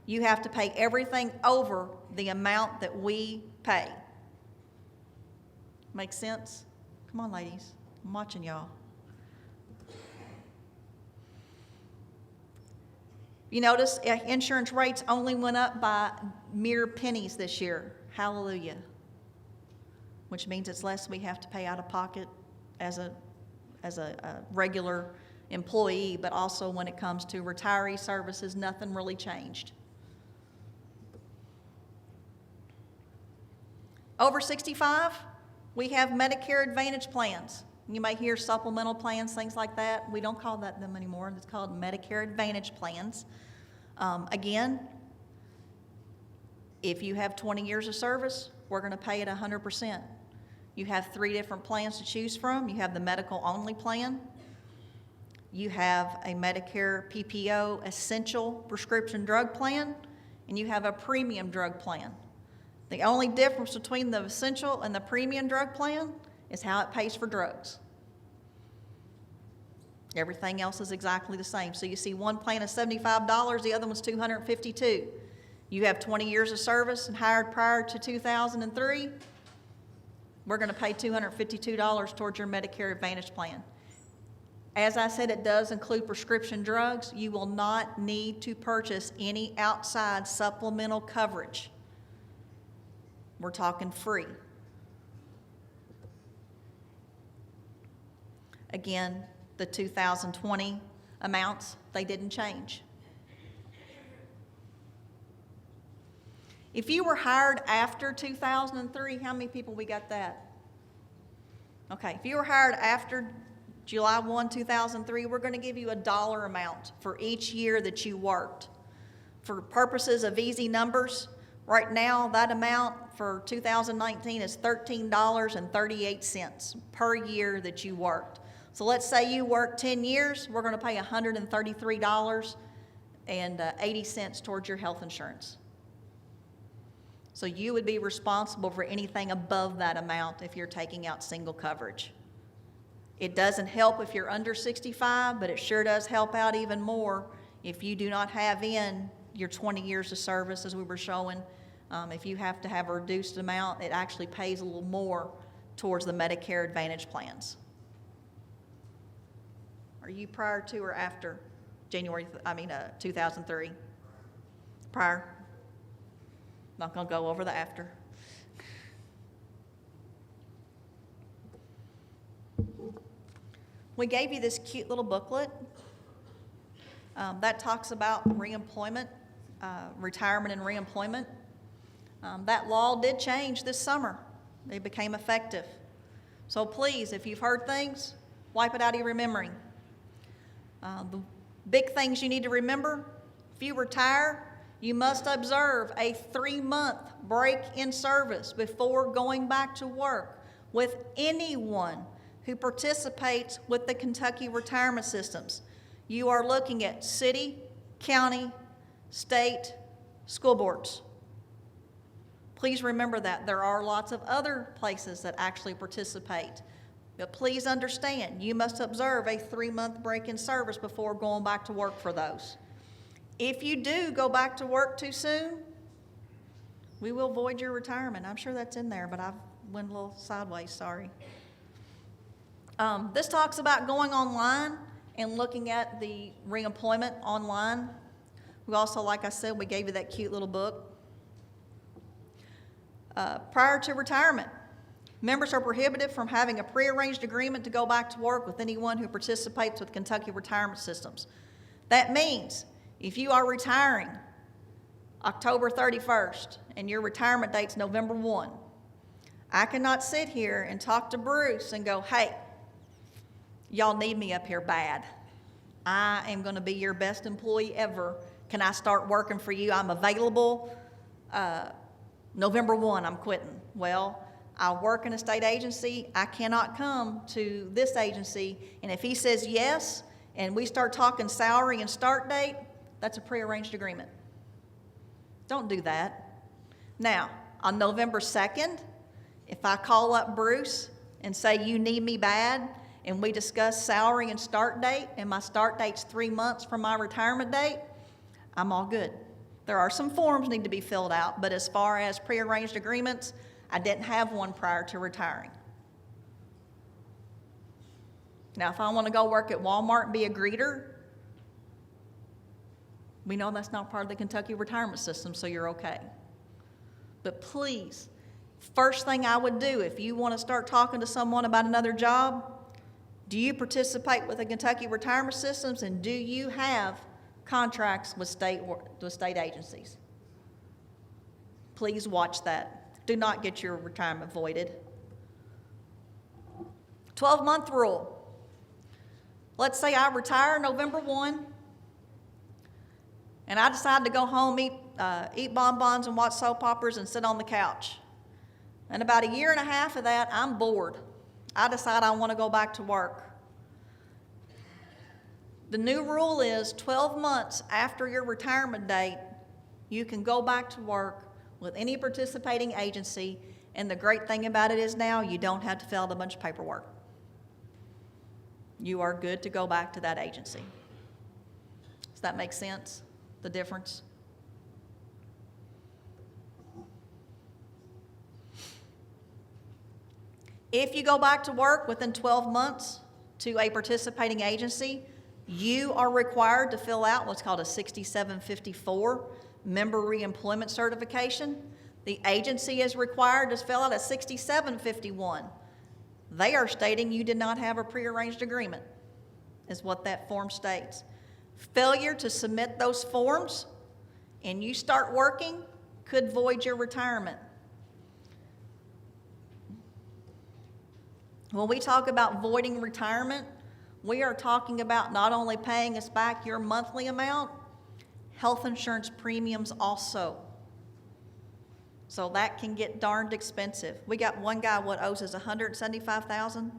you have to pay everything over the amount that we pay. Make sense? Come on, ladies. I'm watching y'all. You notice insurance rates only went up by mere pennies this year. Hallelujah. Which means it's less we have to pay out of pocket as a regular employee, but also when it comes to retiree services, nothing really changed. Over 65, we have Medicare Advantage plans. You may hear supplemental plans, things like that. We don't call that them anymore. It's called Medicare Advantage plans. Again, if you have 20 years of service, we're going to pay it 100%. You have 3 different plans to choose from. You have the medical only plan. You have a Medicare PPO essential prescription drug plan, and you have a premium drug plan. The only difference between the essential and the premium drug plan is how it pays for drugs. Everything else is exactly the same. So you see one plan is $75, the other one's $252. You have 20 years of service and hired prior to 2003, we're going to pay $252 towards your Medicare Advantage plan. As I said, it does include prescription drugs. You will not need to purchase any outside supplemental coverage. We're talking free. Again, the 2020 amounts, they didn't change. If you were hired after 2003, how many people we got that? Okay, if you were hired after July 1, 2003, we're going to give you a dollar amount for each year that you worked. For purposes of easy numbers, right now that amount for 2019 is $13.38 per year that you worked. So let's say you worked 10 years, we're going to pay $133.80 towards your health insurance. So you would be responsible for anything above that amount if you're taking out single coverage. It doesn't help if you're under 65, but it sure does help out even more if you do not have in your 20 years of service, as we were showing. If you have to have a reduced amount, it actually pays a little more towards the Medicare Advantage plans. Are you prior to or after 2003? Prior? Not going to go over the after. We gave you this cute little booklet that talks about reemployment, retirement and reemployment. That law did change this summer. It became effective. So please, if you've heard things, wipe it out of your memory. The big things you need to remember: if you retire, you must observe a 3-month break in service before going back to work with anyone who participates with the Kentucky retirement systems. You are looking at city, county, state, school boards. Please remember that. There are lots of other places that actually participate. But please understand, you must observe a 3-month break in service before going back to work for those. If you do go back to work too soon, we will void your retirement. I'm sure that's in there, but I went a little sideways, sorry. This talks about going online and looking at the reemployment online. We also, like I said, we gave you that cute little book. Prior to retirement, members are prohibited from having a prearranged agreement to go back to work with anyone who participates with Kentucky retirement systems. That means if you are retiring October 31st and your retirement date's November 1, I cannot sit here and talk to Bruce and go, hey, y'all need me up here bad. I am going to be your best employee ever. Can I start working for you? I'm available. November 1, I'm quitting. Well, I work in a state agency. I cannot come to this agency. And if he says yes, and we start talking salary and start date, that's a prearranged agreement. Don't do that. Now, on November 2nd, if I call up Bruce and say, you need me bad, and we discuss salary and start date, and my start date's 3 months from my retirement date, I'm all good. There are some forms need to be filled out, but as far as prearranged agreements, I didn't have one prior to retiring. Now, if I want to go work at Walmart and be a greeter, we know that's not part of the Kentucky retirement system, so you're okay. But please, first thing I would do if you want to start talking to someone about another job, do you participate with the Kentucky retirement systems, and do you have contracts with state agencies? Please watch that. Do not get your retirement voided. 12-month rule. Let's say I retire November 1, and I decide to go home, eat bonbons and watch soap operas and sit on the couch. And about 1.5 years of that, I'm bored. I decide I want to go back to work. The new rule is 12 months after your retirement date, you can go back to work with any participating agency, and the great thing about it is now you don't have to fill out a bunch of paperwork. you are good to go back to that agency. Does that make sense, the difference? If you go back to work within 12 months to a participating agency, you are required to fill out what's called a 6754 member reemployment certification. The agency is required to fill out a 6751. They are stating you did not have a prearranged agreement, is what that form states. Failure to submit those forms and you start working could void your retirement. When we talk about voiding retirement, we are talking about not only paying us back your monthly amount, health insurance premiums also. So that can get darned expensive. We got one guy, what owes us $175,000?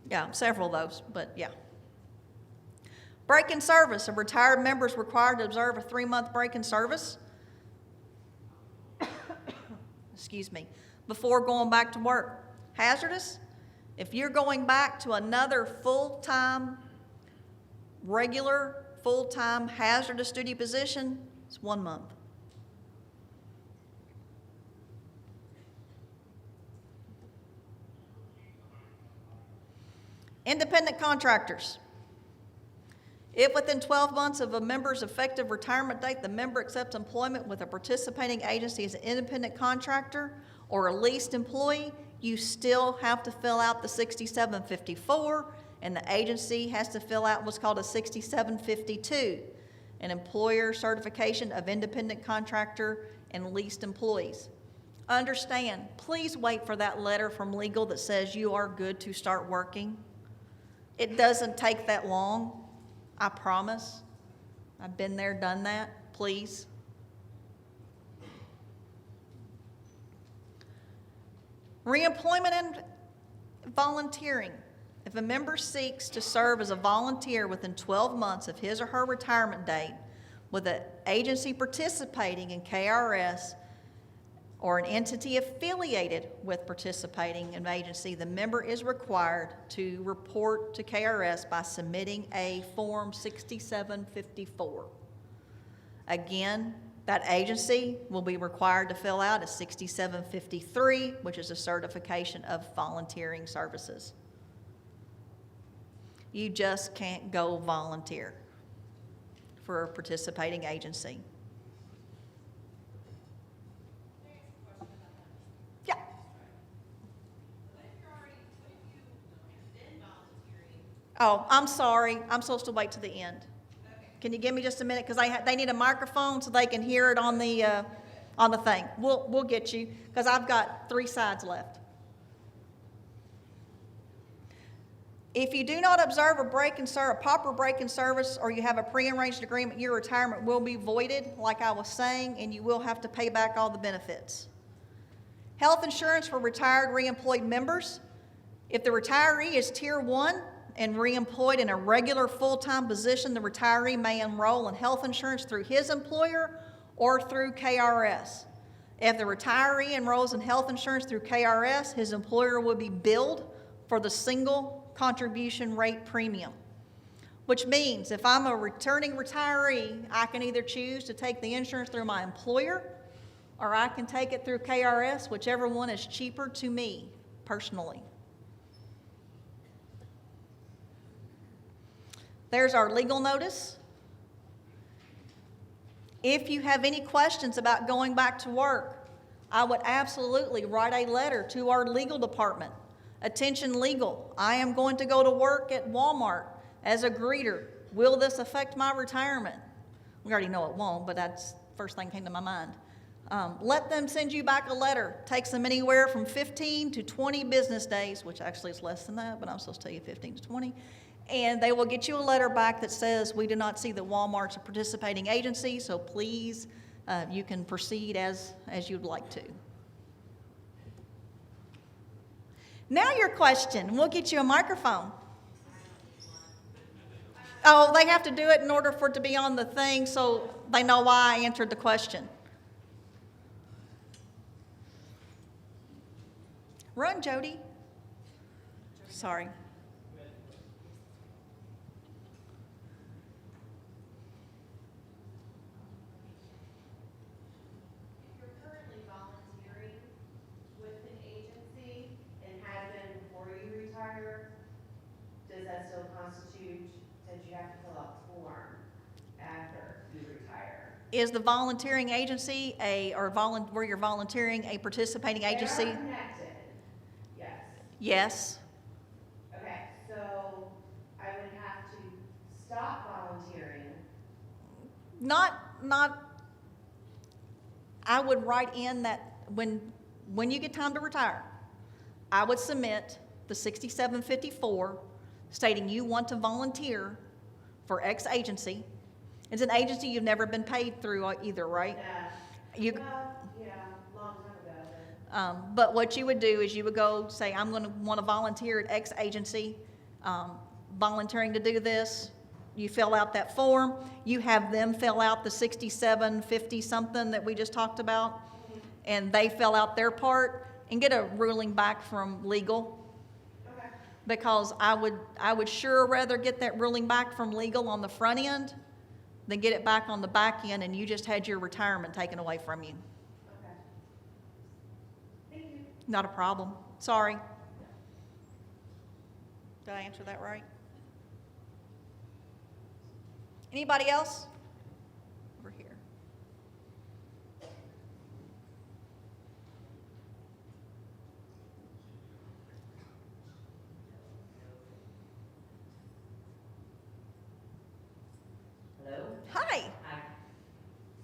Yeah, several of those, but yeah. Break in service. A retired member is required to observe a 3-month break in service. Excuse me, before going back to work. Hazardous? If you're going back to another full-time, regular, full-time hazardous duty position, it's 1 month. Independent contractors. If within 12 months of a member's effective retirement date, the member accepts employment with a participating agency as an independent contractor or a leased employee, you still have to fill out the 6754, and the agency has to fill out what's called a 6752, an employer certification of independent contractor and leased employees. Understand, please wait for that letter from legal that says you are good to start working. It doesn't take that long, I promise. I've been there, done that, please. Reemployment and volunteering. If a member seeks to serve as a volunteer within 12 months of his or her retirement date with an agency participating in KRS or an entity affiliated with participating in an agency, the member is required to report to KRS by submitting a Form 6754. Again, that agency will be required to fill out a 6753, which is a certification of volunteering services. You just can't go volunteer for a participating agency. Yeah. Oh, I'm sorry. I'm supposed to wait to the end. Can you give me just a minute? Because they need a microphone so they can hear it on the thing. We'll get you, because I've got 3 sides left. If you do not observe a proper break in service, or you have a prearranged agreement, your retirement will be voided, like I was saying, and you will have to pay back all the benefits. Health insurance for retired reemployed members. If the retiree is Tier 1, and reemployed in a regular full-time position, the retiree may enroll in health insurance through his employer or through KRS. If the retiree enrolls in health insurance through KRS, his employer will be billed for the single contribution rate premium, which means if I'm a returning retiree, I can either choose to take the insurance through my employer or I can take it through KRS, whichever one is cheaper to me personally. There's our legal notice. If you have any questions about going back to work, I would absolutely write a letter to our legal department. Attention legal, I am going to go to work at Walmart as a greeter. Will this affect my retirement? We already know it won't, but that's the first thing that came to my mind. Let them send you back a letter. Takes them anywhere from 15 to 20 business days, which actually is less than that, but I'm supposed to tell you 15 to 20. And they will get you a letter back that says, we do not see that Walmart's a participating agency, so please, you can proceed as you'd like to. Now your question. We'll get you a microphone. Oh, they have to do it in order for it to be on the thing so they know why I answered the question. Run, Jody. Sorry. Is the volunteering agency where you're volunteering a participating agency? They are connected, yes. Yes. Okay, so I would have to stop volunteering. Not, I would write in that when you get time to retire, I would submit the 6754 stating you want to volunteer for X agency. It's an agency you've never been paid through either, right? You- Well, yeah, long time ago, But what you would do is you would go say, I'm going to want to volunteer at X agency, volunteering to do this. You fill out that form. You have them fill out the 6750 something that we just talked about, and they fill out their part and get a ruling back from legal. Okay. Because I would sure rather get that ruling back from legal on the front end than get it back on the back end and you just had your retirement taken away from you. Okay. Thank you. Not a problem. Sorry. Did I answer that right? Anybody else? Over here. Hello? Hi. Hi.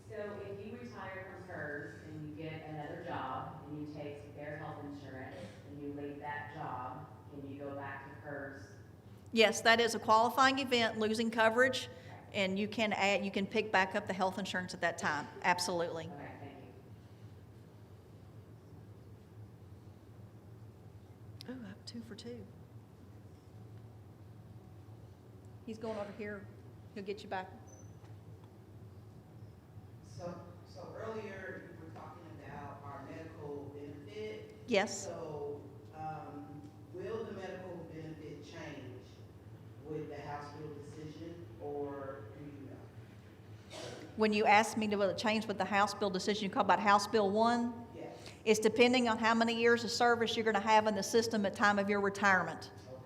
So if you retire from KERS and you get another job and you take their health insurance and you leave that job, can you go back to KERS? Yes, that is a qualifying event, losing coverage, and you can pick back up the health insurance at that time. Absolutely. Okay, thank you. Ooh, I have 2 for 2. He's going over here. He'll get you back. So earlier you were talking about our medical benefit. Yes. So, will the medical benefit change with the House bill decision, or do you know? When you asked me to will it change with the House bill decision, you call about House Bill 1? Yes. It's depending on how many years of service you're going to have in the system at time of your retirement. Okay.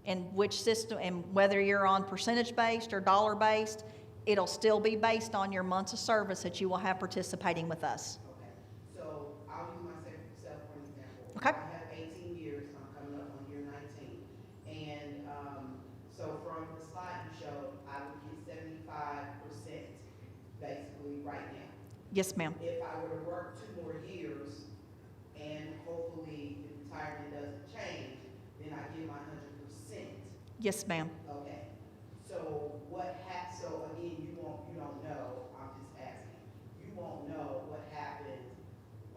And which system, and whether you're on percentage-based or dollar-based, it'll still be based on your months of service that you will have participating with us. Okay. So I'll use myself for an example. Okay. I have 18 years, I'm coming up on year 19. And, so from the slide you showed, I would get 75% basically right now. Yes, ma'am. If I were to work 2 more years and hopefully the retirement doesn't change, then I get my 100%. Yes, ma'am. Okay. So so again, you don't know, I'm just asking. You won't know what happens,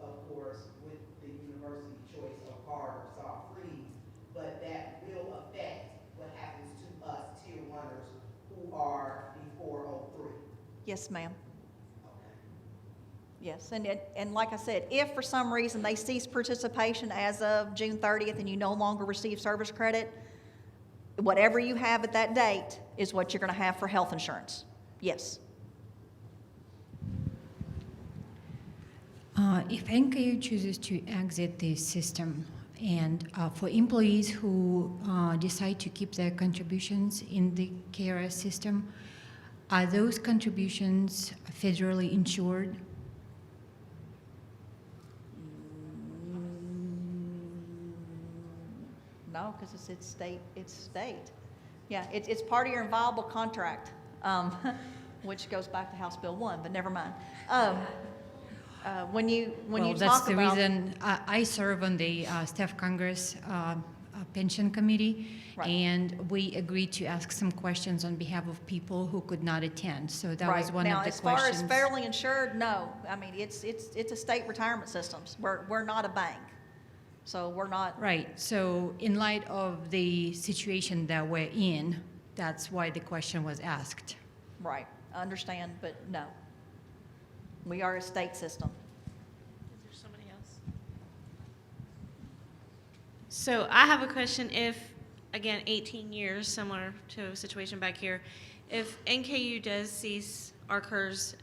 of course, with the university choice of hard or soft freeze, but that will affect what happens to us tier 1ers who are before 03. Yes, ma'am. Okay. Yes, and like I said, if for some reason they cease participation as of June 30th and you no longer receive service credit, whatever you have at that date is what you're going to have for health insurance. Yes. If NKU chooses to exit the system, and for employees who decide to keep their contributions in the KERS system, are those contributions federally insured? No, because it's state. Yeah, it's part of your inviolable contract, which goes back to House Bill 1, but never mind. When you Well, that's talk the about, reason I serve on the Staff Congress Pension Committee, Right. and we agreed to ask some questions on behalf of people who could not attend. So that was right, one now, of the as far questions. as fairly insured, no. I mean, it's a state retirement systems. We're not a bank, so we're not. Right. So in light of the situation that we're in, that's why the question was asked. Right, I understand, but no. We are a state system. Is there somebody else? So I have a question. If, again, 18 years, similar to a situation back here, if NKU does cease our KERS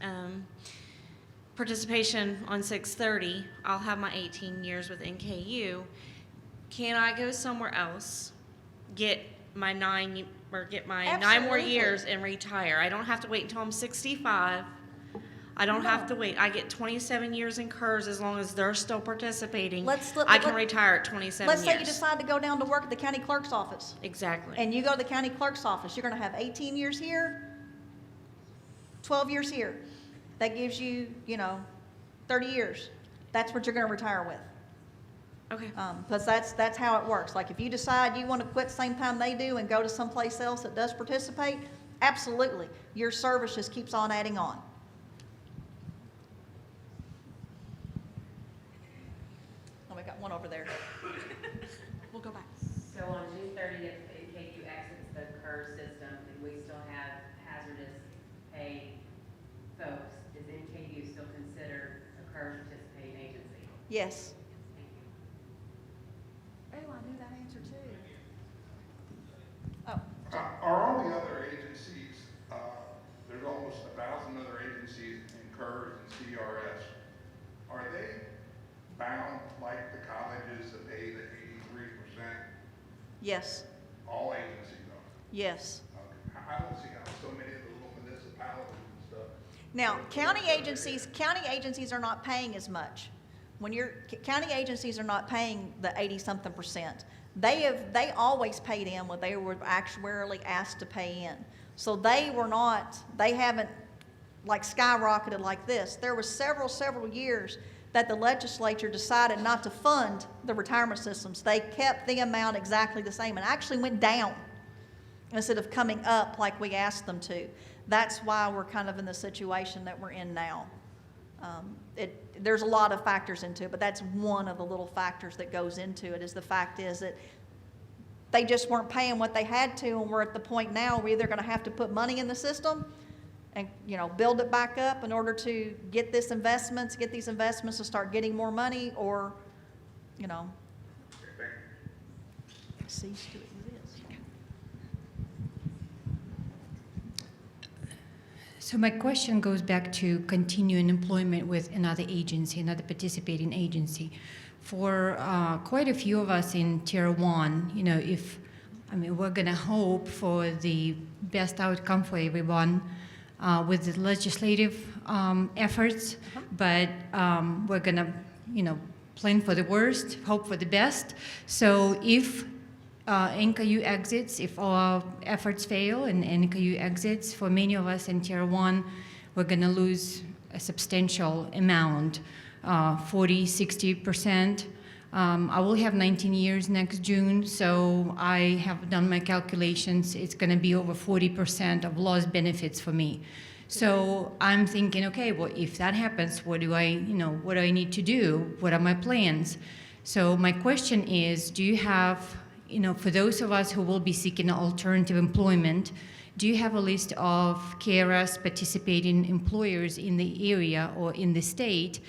participation on 6/30, I'll have my 18 years with NKU. Can I go somewhere else, get my 9 more Absolutely. years and retire? I don't have to wait until I'm 65. I don't You have to don't. wait. I get 27 years in KERS as long as they're still participating. Let's- I can let- retire at 27 Let's years. say you decide to go down to work at the county clerk's office, Exactly. and you go to the county clerk's office, you're gonna have 18 years here, 12 years here. That gives you, 30 years. That's what you're gonna retire with. Okay. Because that's how it works. Like, if you decide you want to quit same time they do and go to someplace else that does participate, absolutely. Your service just keeps on adding on. Oh, we got one over there. We'll go back. So on June 30th, NKU exits the KERS system, and we still have hazardous pay folks. Is NKU still considered a KERS participating agency? Yes. Thank you. Oh, I knew that answer too. Oh, Are all the other agencies, there's almost 1,000 other agencies in KERS and CRS, are they bound like the colleges to pay the 83%? yes, All agencies are? yes. Okay. I don't see how so many of the little municipalities and stuff. Now, county agencies are not paying as much. County agencies are not paying the 80-something%. They always paid in what they were actuarially asked to pay in. So they haven't like skyrocketed like this. There was several years that the legislature decided not to fund the retirement systems. They kept the amount exactly the same and actually went down instead of coming up like we asked them to. That's why we're kind of in the situation that we're in now. There's a lot of factors into it, but that's one of the little factors that goes into it, is the fact is that they just weren't paying what they had to, and we're at the point now we're either gonna have to put money in the system and, build it back up in order to get these investments to start getting more money, or, cease to exist. So my question goes back to continuing employment with another agency, another participating agency. For quite a few of us in Tier 1, we're going to hope for the best outcome for everyone with the legislative efforts, but we're going to, plan for the worst, hope for the best. So if NKU exits, if our efforts fail and NKU exits, for many of us in Tier 1, we're going to lose a substantial amount, 40, 60%. I will have 19 years next June, so I have done my calculations. It's going to be over 40% of lost benefits for me. So I'm thinking, okay, well, if that happens, what do I need to do? What are my plans? So my question is, do you have, for those of us who will be seeking alternative employment, do you have a list of KERS participating employers in the area or in the state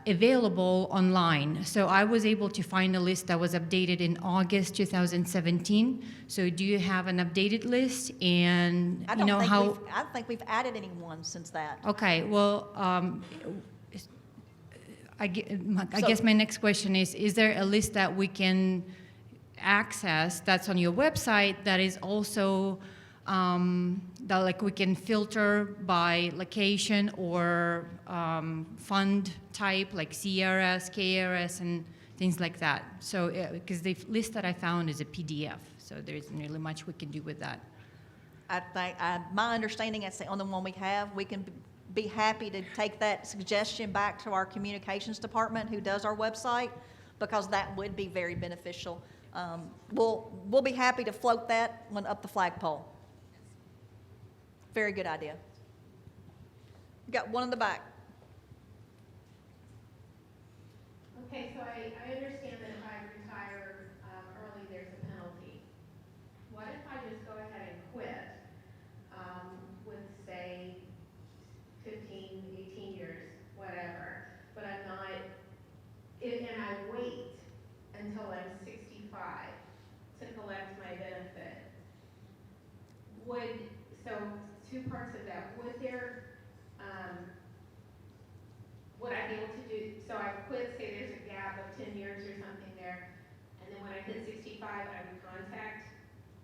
available online? So I was able to find a list that was updated in August 2017. So do you have an updated list? And I don't think we've added anyone since that. Okay, well, I guess my next question is there a list that we can access that's on your website that is also that we can filter by location or fund type, like CRS, KRS, and things like that? So, because the list that I found is a PDF, so there isn't really much we can do with that. My understanding, that's the only one we have. We can be happy to take that suggestion back to our communications department who does our website, because that would be very beneficial. We'll be happy to float that one up the flagpole. Very good idea. We got one in the back. Okay, so I understand that if I retire early, there's a penalty. What if I just go ahead and quit with, say, 15, 18 years, whatever, but I'm not, and I wait until I'm 65 to collect my benefit? So two parts of that, would I be able to do, so I quit, say there's a gap of 10 years or something there, and then when I hit 65, I would contact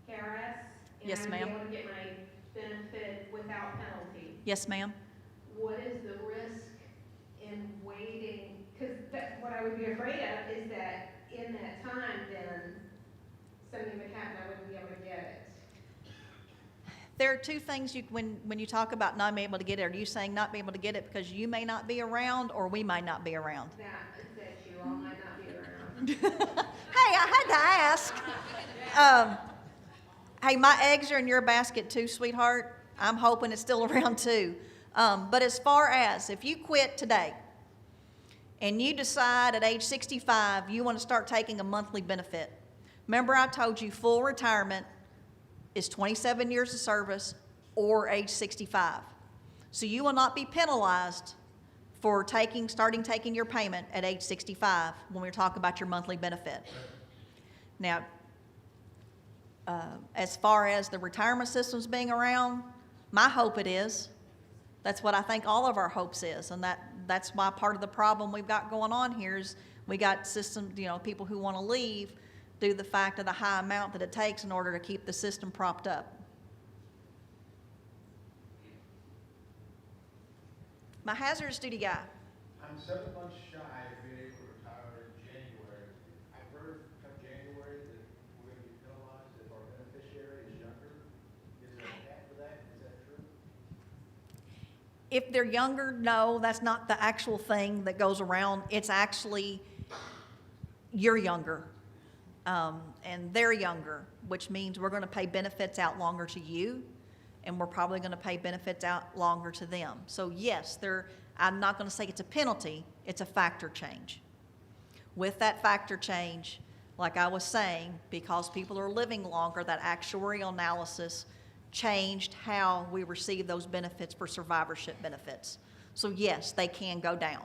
KERS? Yes, ma'am. And I'd be able to get my benefit without penalty? Yes, ma'am. what is the risk in waiting? Because what I would be afraid of is that in that time, then something would happen, I wouldn't be able to get it. There are two things when you talk about not being able to get it, are you saying not being able to get it because you may not be around or we might not be around? That you all might not be around. Hey, I had to ask. Hey, my eggs are in your basket too, sweetheart. I'm hoping it's still around too. But as far as if you quit today and you decide at age 65 you want to start taking a monthly benefit, remember I told you full retirement is 27 years of service or age 65. So you will not be penalized for starting taking your payment at age 65 when we talk about your monthly benefit. Now, as far as the retirement systems being around, my hope it is. That's what I think all of our hopes is, and that's why part of the problem we've got going on here is we got systems, people who want to leave due to the fact of the high amount that it takes in order to keep the system propped up. My hazardous duty guy. I'm 7 months shy of being able to retire in January. I've heard come January that we're going to be penalized if our beneficiary is younger. Is there a cap for that? Is that true? If they're younger, no, that's not the actual thing that goes around. It's actually you're younger. And they're younger, which means we're going to pay benefits out longer to you, and we're probably going to pay benefits out longer to them. So yes, I'm not going to say it's a penalty, it's a factor change. With that factor change, like I was saying, because people are living longer, that actuarial analysis changed how we receive those benefits for survivorship benefits. So yes, they can go down.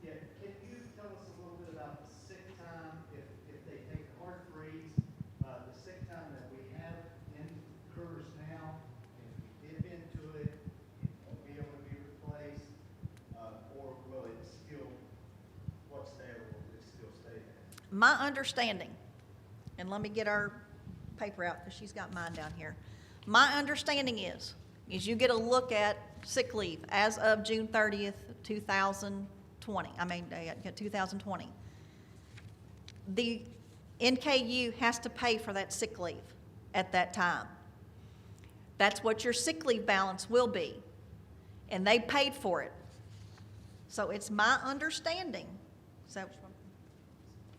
Yeah, can you tell us a little bit about the sick time, if they take the hard freeze, the sick time that we have in KERS now, and if we dip into it, it won't be able to be replaced, or will it still, what's there, will it still stay there? My understanding, and let me get our paper out because she's got mine down here. My understanding is you get a look at sick leave as of June 30th, 2020. 2020. The NKU has to pay for that sick leave at that time. That's what your sick leave balance will be. And they paid for it. So it's my understanding. Is that which one?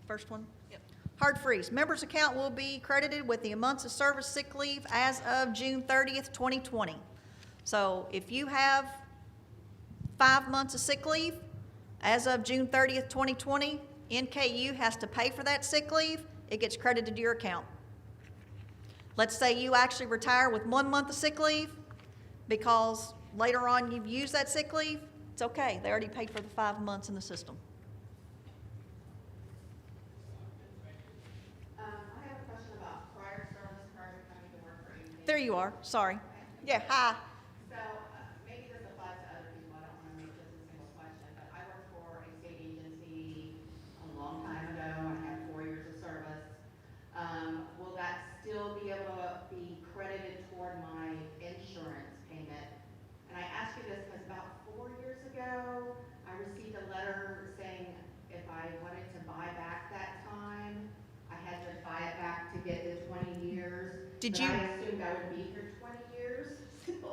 First one? Yep. Hard freeze. Members' account will be credited with the months of service sick leave as of June 30th, 2020. So if you have 5 months of sick leave, as of June 30th, 2020, NKU has to pay for that sick leave. It gets credited to your account. Let's say you actually retire with 1 month of sick leave because later on you've used that sick leave. It's okay. They already paid for the 5 months in the system. I have a question about prior service, prior to coming to work for AT&T. There you are. Sorry. Yeah, hi. So maybe this applies to other people. I don't want to make this a single question, but I worked for a state agency a long time ago. I had 4 years of service. Will that still be able to be credited toward my insurance payment? And I ask you this because about 4 years ago, I received a letter saying if I wanted to buy back that time, I had to buy it back to get the 20 years. Did But you- I assumed I would be here 20 years.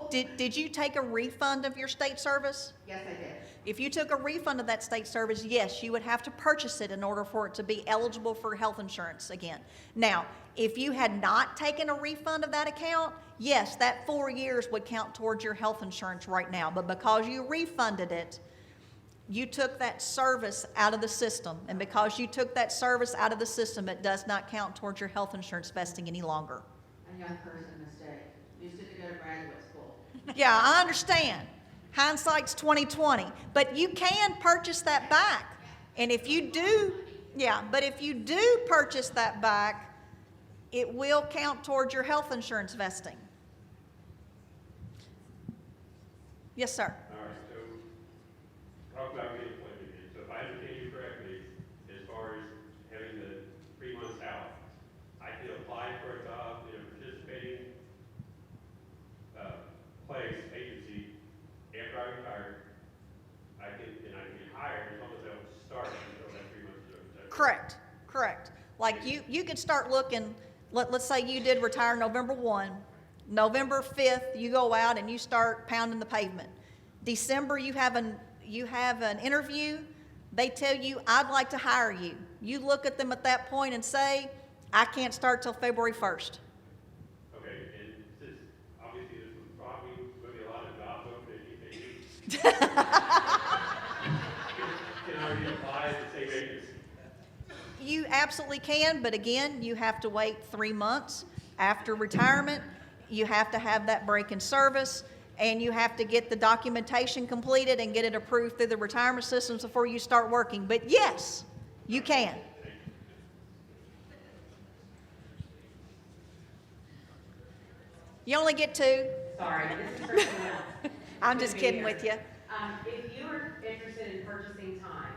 Did you take a refund of your state service? Yes, I did. If you took a refund of that state service, yes, you would have to purchase it in order for it to be eligible for health insurance again. Now, if you had not taken a refund of that account, yes, that 4 years would count towards your health insurance right now. But because you refunded it, you took that service out of the system. And because you took that service out of the system, it does not count towards your health insurance vesting any longer. A young person mistake. Used it to go to graduate school. Yeah, I understand. Hindsight's 20/20, but you can purchase that back. And if you do, but if you do purchase that back, it will count towards your health insurance vesting. Yes, sir. All right, so talk about getting appointed again. So if I understand you correctly, as far as having the 3 months out, I can apply for a job, participating Correct, correct. Like you could start looking, let's say you did retire November 1. November 5th, you go out and you start pounding the pavement. December, you have an interview. They tell you, I'd like to hire you. You look at them at that point and say, I can't start till February 1st. Okay, and since obviously this was probably going to be a lot of jobs open at EKU, can I reapply at the same agency? You absolutely can, but again, you have to wait 3 months after retirement. You have to have that break in service, and you have to get the documentation completed and get it approved through the retirement systems before you start working. But yes, you can. You only get 2. Sorry, this is for someone else. I'm just kidding with you. If you are interested in purchasing time,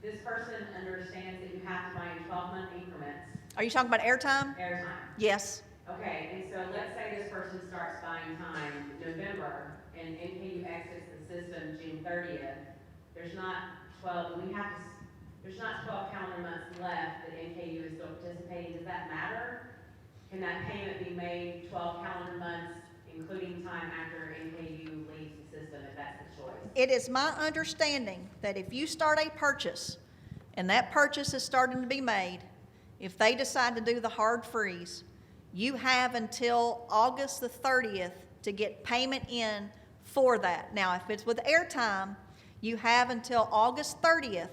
this person understands that you have to buy in 12-month increments, Are you talking about airtime? airtime. Yes. Okay, and so let's say this person starts buying time November, and NKU exits the system June 30th. There's not 12 calendar months left that NKU is still participating. Does that matter? Can that payment be made 12 calendar months, including time after NKU leaves the system, if that's the choice? It is my understanding that if you start a purchase, and that purchase is starting to be made, if they decide to do the hard freeze, you have until August the 30th to get payment in for that. Now, if it's with airtime, you have until August 30th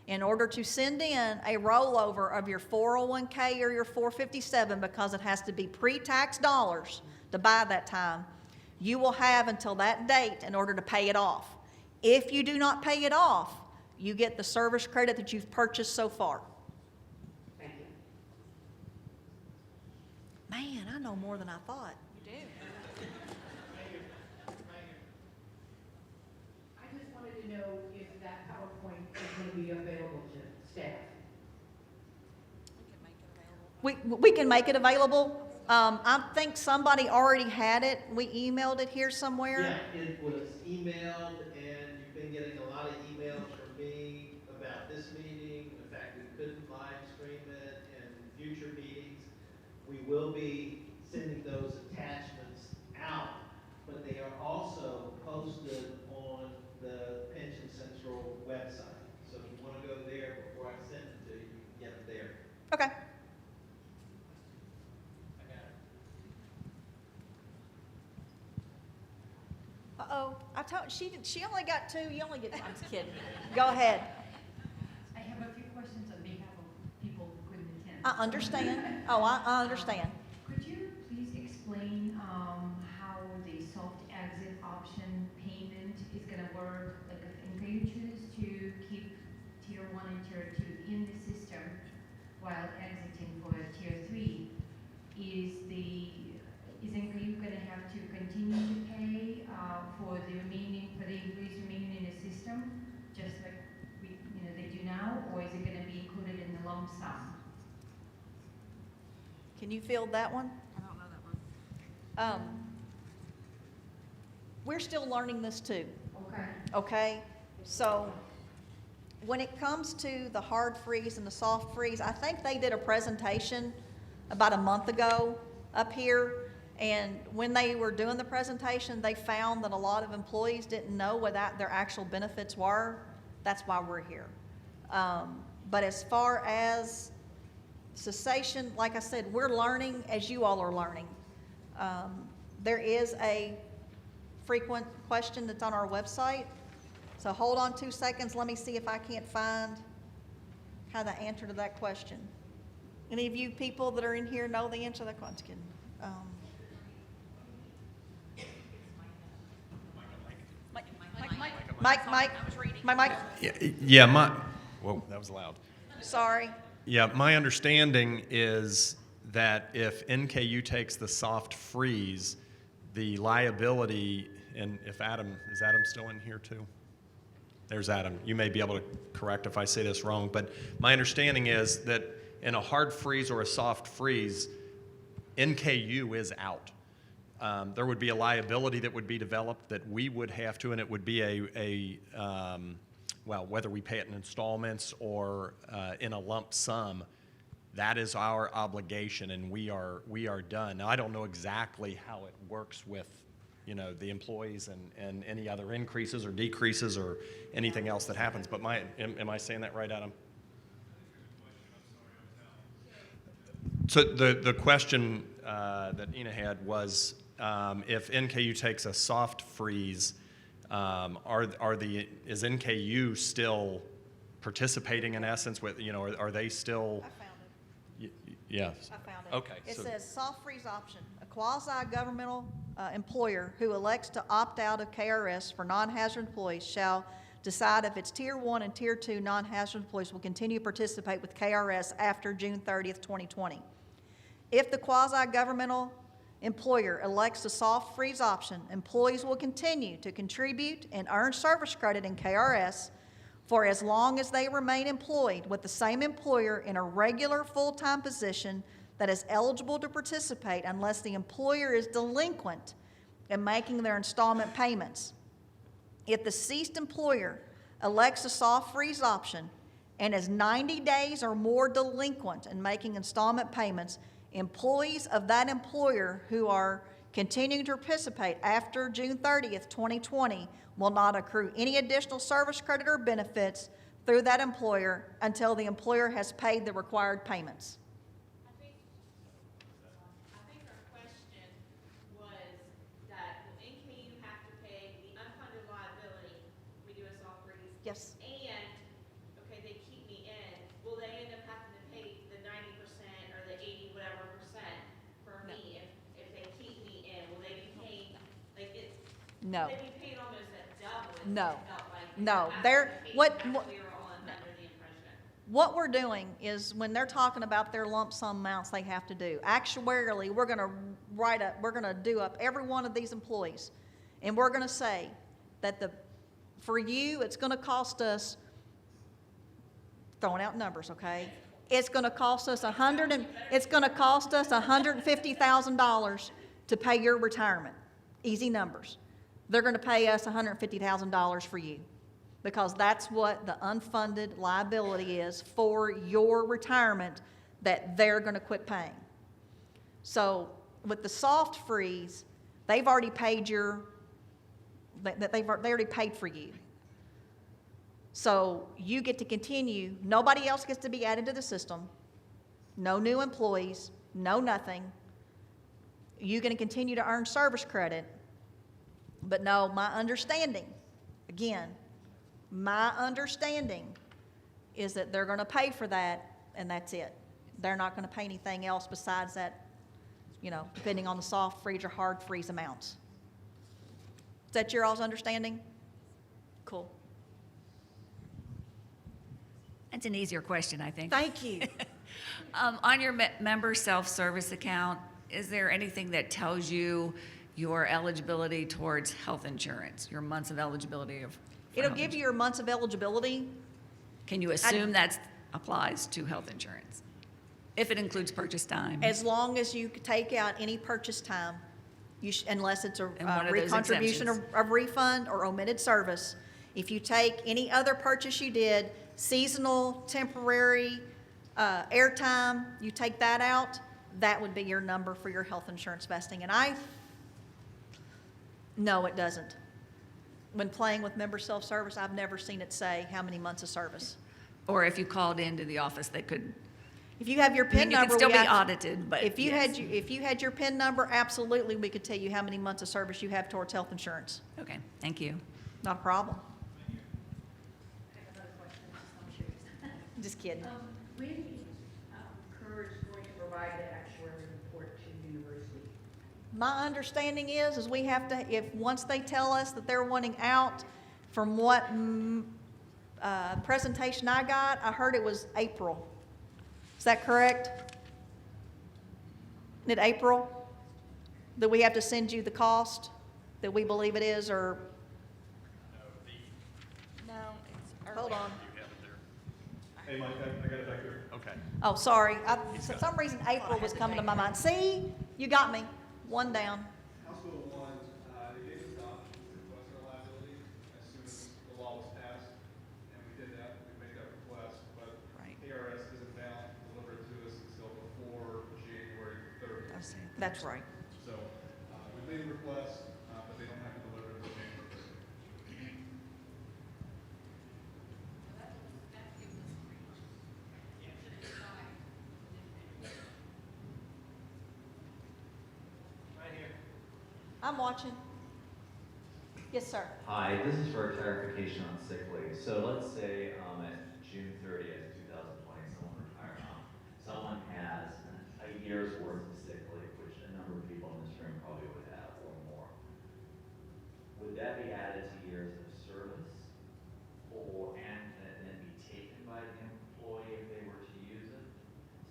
in order to send in a rollover of your 401k or your 457, because it has to be pre-tax dollars to buy that time. You will have until that date in order to pay it off. If you do not pay it off, you get the service credit that you've purchased so far. Thank you. Man, I know more than I thought. You do. I just wanted to know if that PowerPoint is going to be available to staff. We can make it available. I think somebody already had it. We emailed it here somewhere. Yeah, it was emailed, and you've been getting a lot of emails from me about this meeting. In fact, we couldn't live stream it in future meetings. We will be sending those attachments out, but they are also posted on the Pension Central website. So if you want to go there before I send it to you, you can get it there. Okay. Uh-oh, I told, she only got 2, you only get, I'm just kidding. Go ahead. I have a few questions on behalf of people who couldn't attend. I understand. Oh, I understand. Could you please explain how the soft exit option payment is going to work? Like if NKU chooses to keep Tier 1 and Tier 2 in the system while exiting for Tier 3, is NKU going to have to continue to pay for the employees remaining in the system, just like they do now, or is it going to be included in the lump sum? Can you field that one? I don't know that one. We're still learning this too, Okay. okay? So when it comes to the hard freeze and the soft freeze, I think they did a presentation about a month ago up here. And when they were doing the presentation, they found that a lot of employees didn't know what their actual benefits were. That's why we're here. But as far as cessation, like I said, we're learning as you all are learning. There is a frequent question that's on our website. So hold on 2 seconds. Let me see if I can't find kind of the answer to that question. Any of you people that are in here know the answer to that question? Mike, Yeah, whoa, that was loud. sorry. Yeah, my understanding is that if NKU takes the soft freeze, the liability, and if Adam, is Adam still in here too? There's Adam. You may be able to correct if I say this wrong, but my understanding is that in a hard freeze or a soft freeze, NKU is out. There would be a liability that would be developed that we would have to, and it would be well, whether we pay it in installments or in a lump sum, that is our obligation, and we are done. Now, I don't know exactly how it works with, you know, the employees and any other increases or decreases or anything else that happens, but am I saying that right, Adam? So the question that Ina had was, if NKU takes a soft freeze, is NKU still participating in essence with, you know, are they still? I found it. Yes. I found it. Okay. It so- says soft freeze option. A quasi-governmental employer who elects to opt out of KRS for non-hazard employees shall decide if its Tier 1 and Tier 2 non-hazard employees will continue to participate with KRS after June 30th, 2020. If the quasi-governmental employer elects the soft freeze option, employees will continue to contribute and earn service credit in KRS for as long as they remain employed with the same employer in a regular full-time position that is eligible to participate unless the employer is delinquent in making their installment payments. If the ceased employer elects the soft freeze option and is 90 days or more delinquent in making installment payments, employees of that employer who are continuing to participate after June 30th, 2020 will not accrue any additional service credit or benefits through that employer until the employer has paid the required payments. I think our question was that will NKU have to pay the unfunded liability, we do a soft freeze? Yes. And, okay, they keep me in, will they end up having to pay the 90% or the 80 whatever percent for No. me if they keep me in? Will they be paying, like, it, No. will they be paid almost at double? It No. felt like No. after They're, the case, what, after what, we were all under the impression. what we're doing is when they're talking about their lump sum amounts they have to do, actuarially, we're gonna do up every one of these employees. And we're gonna say that for you, it's gonna cost us, throwing out numbers, okay? It's gonna cost us $150,000 to pay your retirement. Easy numbers. They're gonna pay us $150,000 for you, because that's what the unfunded liability is for your retirement that they're gonna quit paying. So with the soft freeze, they've already paid they already paid for you. So you get to continue, nobody else gets to be added to the system, no new employees, no nothing. You're gonna continue to earn service credit, but no, my understanding, again, my understanding is that they're gonna pay for that, and that's it. They're not gonna pay anything else besides that, you know, depending on the soft freeze or hard freeze amounts. Is that your all's understanding? Cool. That's an easier question, I think. Thank you. On your member self-service account, is there anything that tells you your eligibility towards health insurance, your months of eligibility for It'll health give you your months of eligibility. Can you assume that applies to health insurance? If it includes purchase time? As long as you take out any purchase time, unless it's a And one of those recontribution exemptions. of refund or omitted service. If you take any other purchase you did, seasonal, temporary, airtime, you take that out, that would be your number for your health insurance vesting. And no, it doesn't. When playing with member self-service, I've never seen it say how many months of service. Or if you called into the office, they could, If you have your I PIN mean, you could number, still we be have- audited, but if you yes. had your PIN number, absolutely, we could tell you how many months of service you have towards health insurance. Okay, thank you. Not a problem. I have another question, I'm curious. Just kidding. When KERS going to provide the actuary report to the university? My understanding is we have to, once they tell us that they're wanting out, from what presentation I got, I heard it was April. Is that correct? Is it April? That we have to send you the cost that we believe it is, or? No, it's Hold on. Hey, Mike, I got it back there. Okay. Oh, sorry. For some reason, April was coming to my mind. See, you got me. One down. House Bill 1, they gave us the option to request our liability as soon as the law was passed, and That's right. So we made a request, but they don't have to deliver until January 3rd. I'm watching. Yes, sir. Hi, this is for clarification on sick leave. So let's say at June 30th, 2020, someone has a year's worth of sick leave, which a number of people in this room probably would have or more. Would that be added to years of service, and can it then be taken by the employee if they were to use it?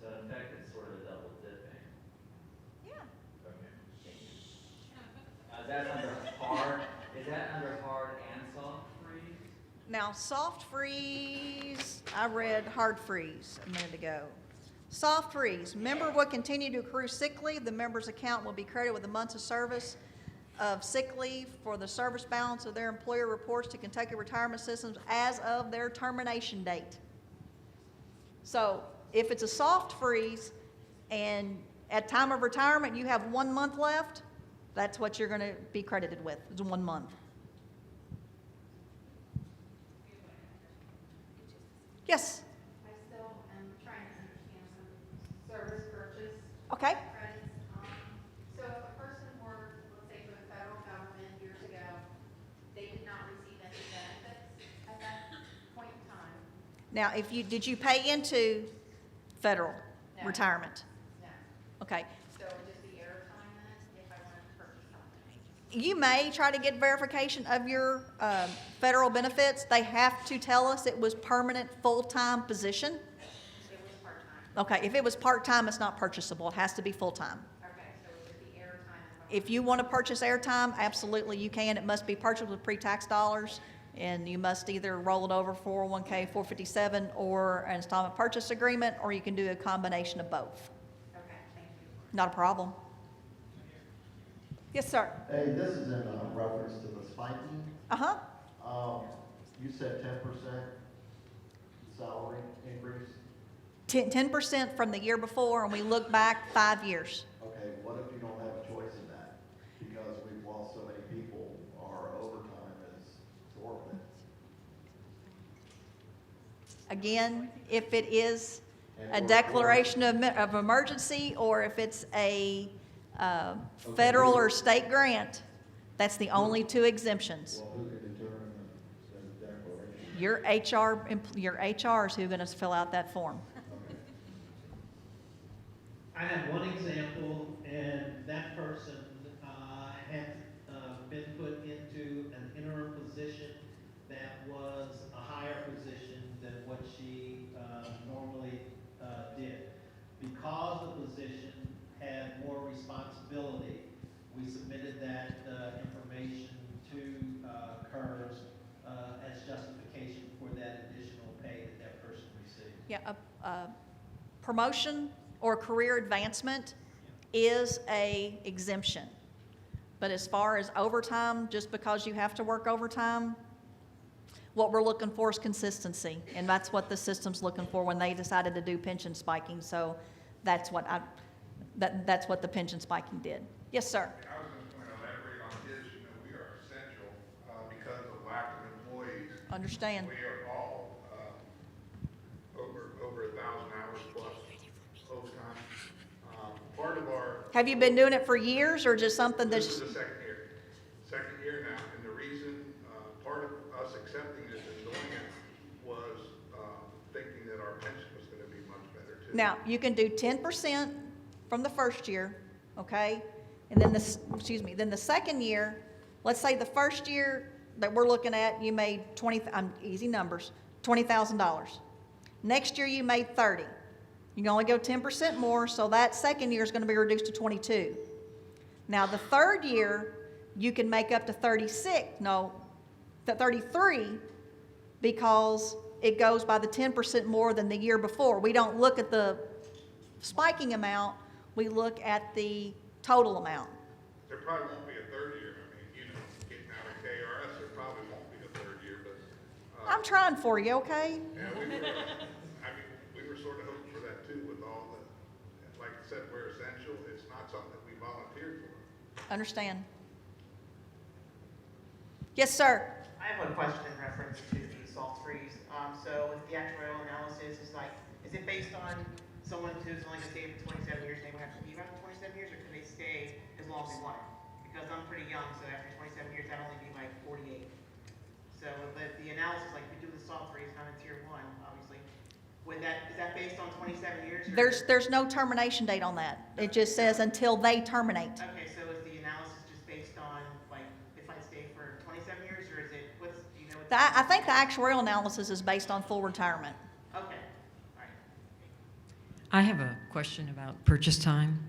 So in effect, it's sort of a double dipping. Yeah. Okay, thank you. Is that under hard? Is that under hard and soft freeze? Now, soft freeze, I read hard freeze a minute ago. Soft freeze, member will continue to accrue sick leave. The member's account will be credited with the months of service of sick leave for the service balance of their employer reports to Kentucky Retirement Systems as of their termination date. So if it's a soft freeze and at time of retirement you have 1 month left, that's what you're going to be credited with, is 1 month. Yes? I still am trying to understand some service purchase Okay. credits. So if a person worked, let's say for the federal government years ago, they did not receive any benefits at that point in time. Now, did you pay into federal No. retirement? No. Okay. So it would just be airtime then if I wanted to purchase something. You may try to get verification of your federal benefits. They have to tell us it was permanent, full-time position. It was part-time. Okay, if it was part-time, it's not purchasable. It has to be full-time. Okay, so it would just be airtime. If you want to purchase airtime, absolutely you can. It must be purchased with pre-tax dollars, and you must either roll it over 401k, 457, or an installment purchase agreement, or you can do a combination of both. Okay, thank you. Not a problem. Yes, sir. Hey, this is in reference to the spiking. Uh-huh. You said 10% salary increase? 10% from the year before, and we look back 5 years. Okay, what if you don't have a choice in that? Because we've lost so many people, our overtime is exorbitant. Again, if it is a declaration of emergency, or if it's a federal or state grant, that's the only two exemptions. Well, who can determine the declaration? Your HR is who's going to fill out that form. I have one example, and that person had been put into an interim position that was a higher position than what she normally did. Because the position had more responsibility, we submitted that information to KERS as justification for that additional pay that that person received. Yeah, a promotion or career advancement is a exemption. But as far as overtime, just because you have to work overtime, what we're looking for is consistency. And that's what the system's looking for when they decided to do pension spiking. So that's what that's what the pension spiking did. Yes, sir. I was just going to elaborate on this. We are essential because of lack of employees. Understand. We are all over 1,000 hours plus overtime. Part of our Have you been doing it for years, or just something this that's? is the second year now, and the reason part of us accepting this and doing it was thinking that our pension was going to be much better too. Now, you can do 10% from the first year, okay? And then then the second year, let's say the first year that we're looking at, you made easy numbers, $20,000. Next year you made 30. You can only go 10% more, so that second year is going to be reduced to 22. Now, the third year, you can make up to 33, because it goes by the 10% more than the year before. We don't look at the spiking amount, we look at the total amount. There probably won't be a third year. I mean, getting out of KRS, there probably won't be a third year, but. I'm trying for you, okay? Yeah, we were sort of hoping for that too with all the, like I said, we're essential. It's not something that we Understand. Yes, sir. I have a question in reference to the soft freeze. So if the actuarial analysis is like, is it based on someone who's only gonna stay for 27 years, they would have to be around 27 years, or can they stay as long as they want? Because I'm pretty young, so after 27 years, I'd only be like 48. So, but the analysis, like we do the soft freeze, kind of tier one, obviously, is that based on 27 years? Or There's no termination date on that. It just says until they terminate. Okay, so is the analysis just based on, like, if I stay for 27 years, or is it, do you know what? I think the actuarial analysis is based on full retirement. Okay, all right. I have a question about purchase time.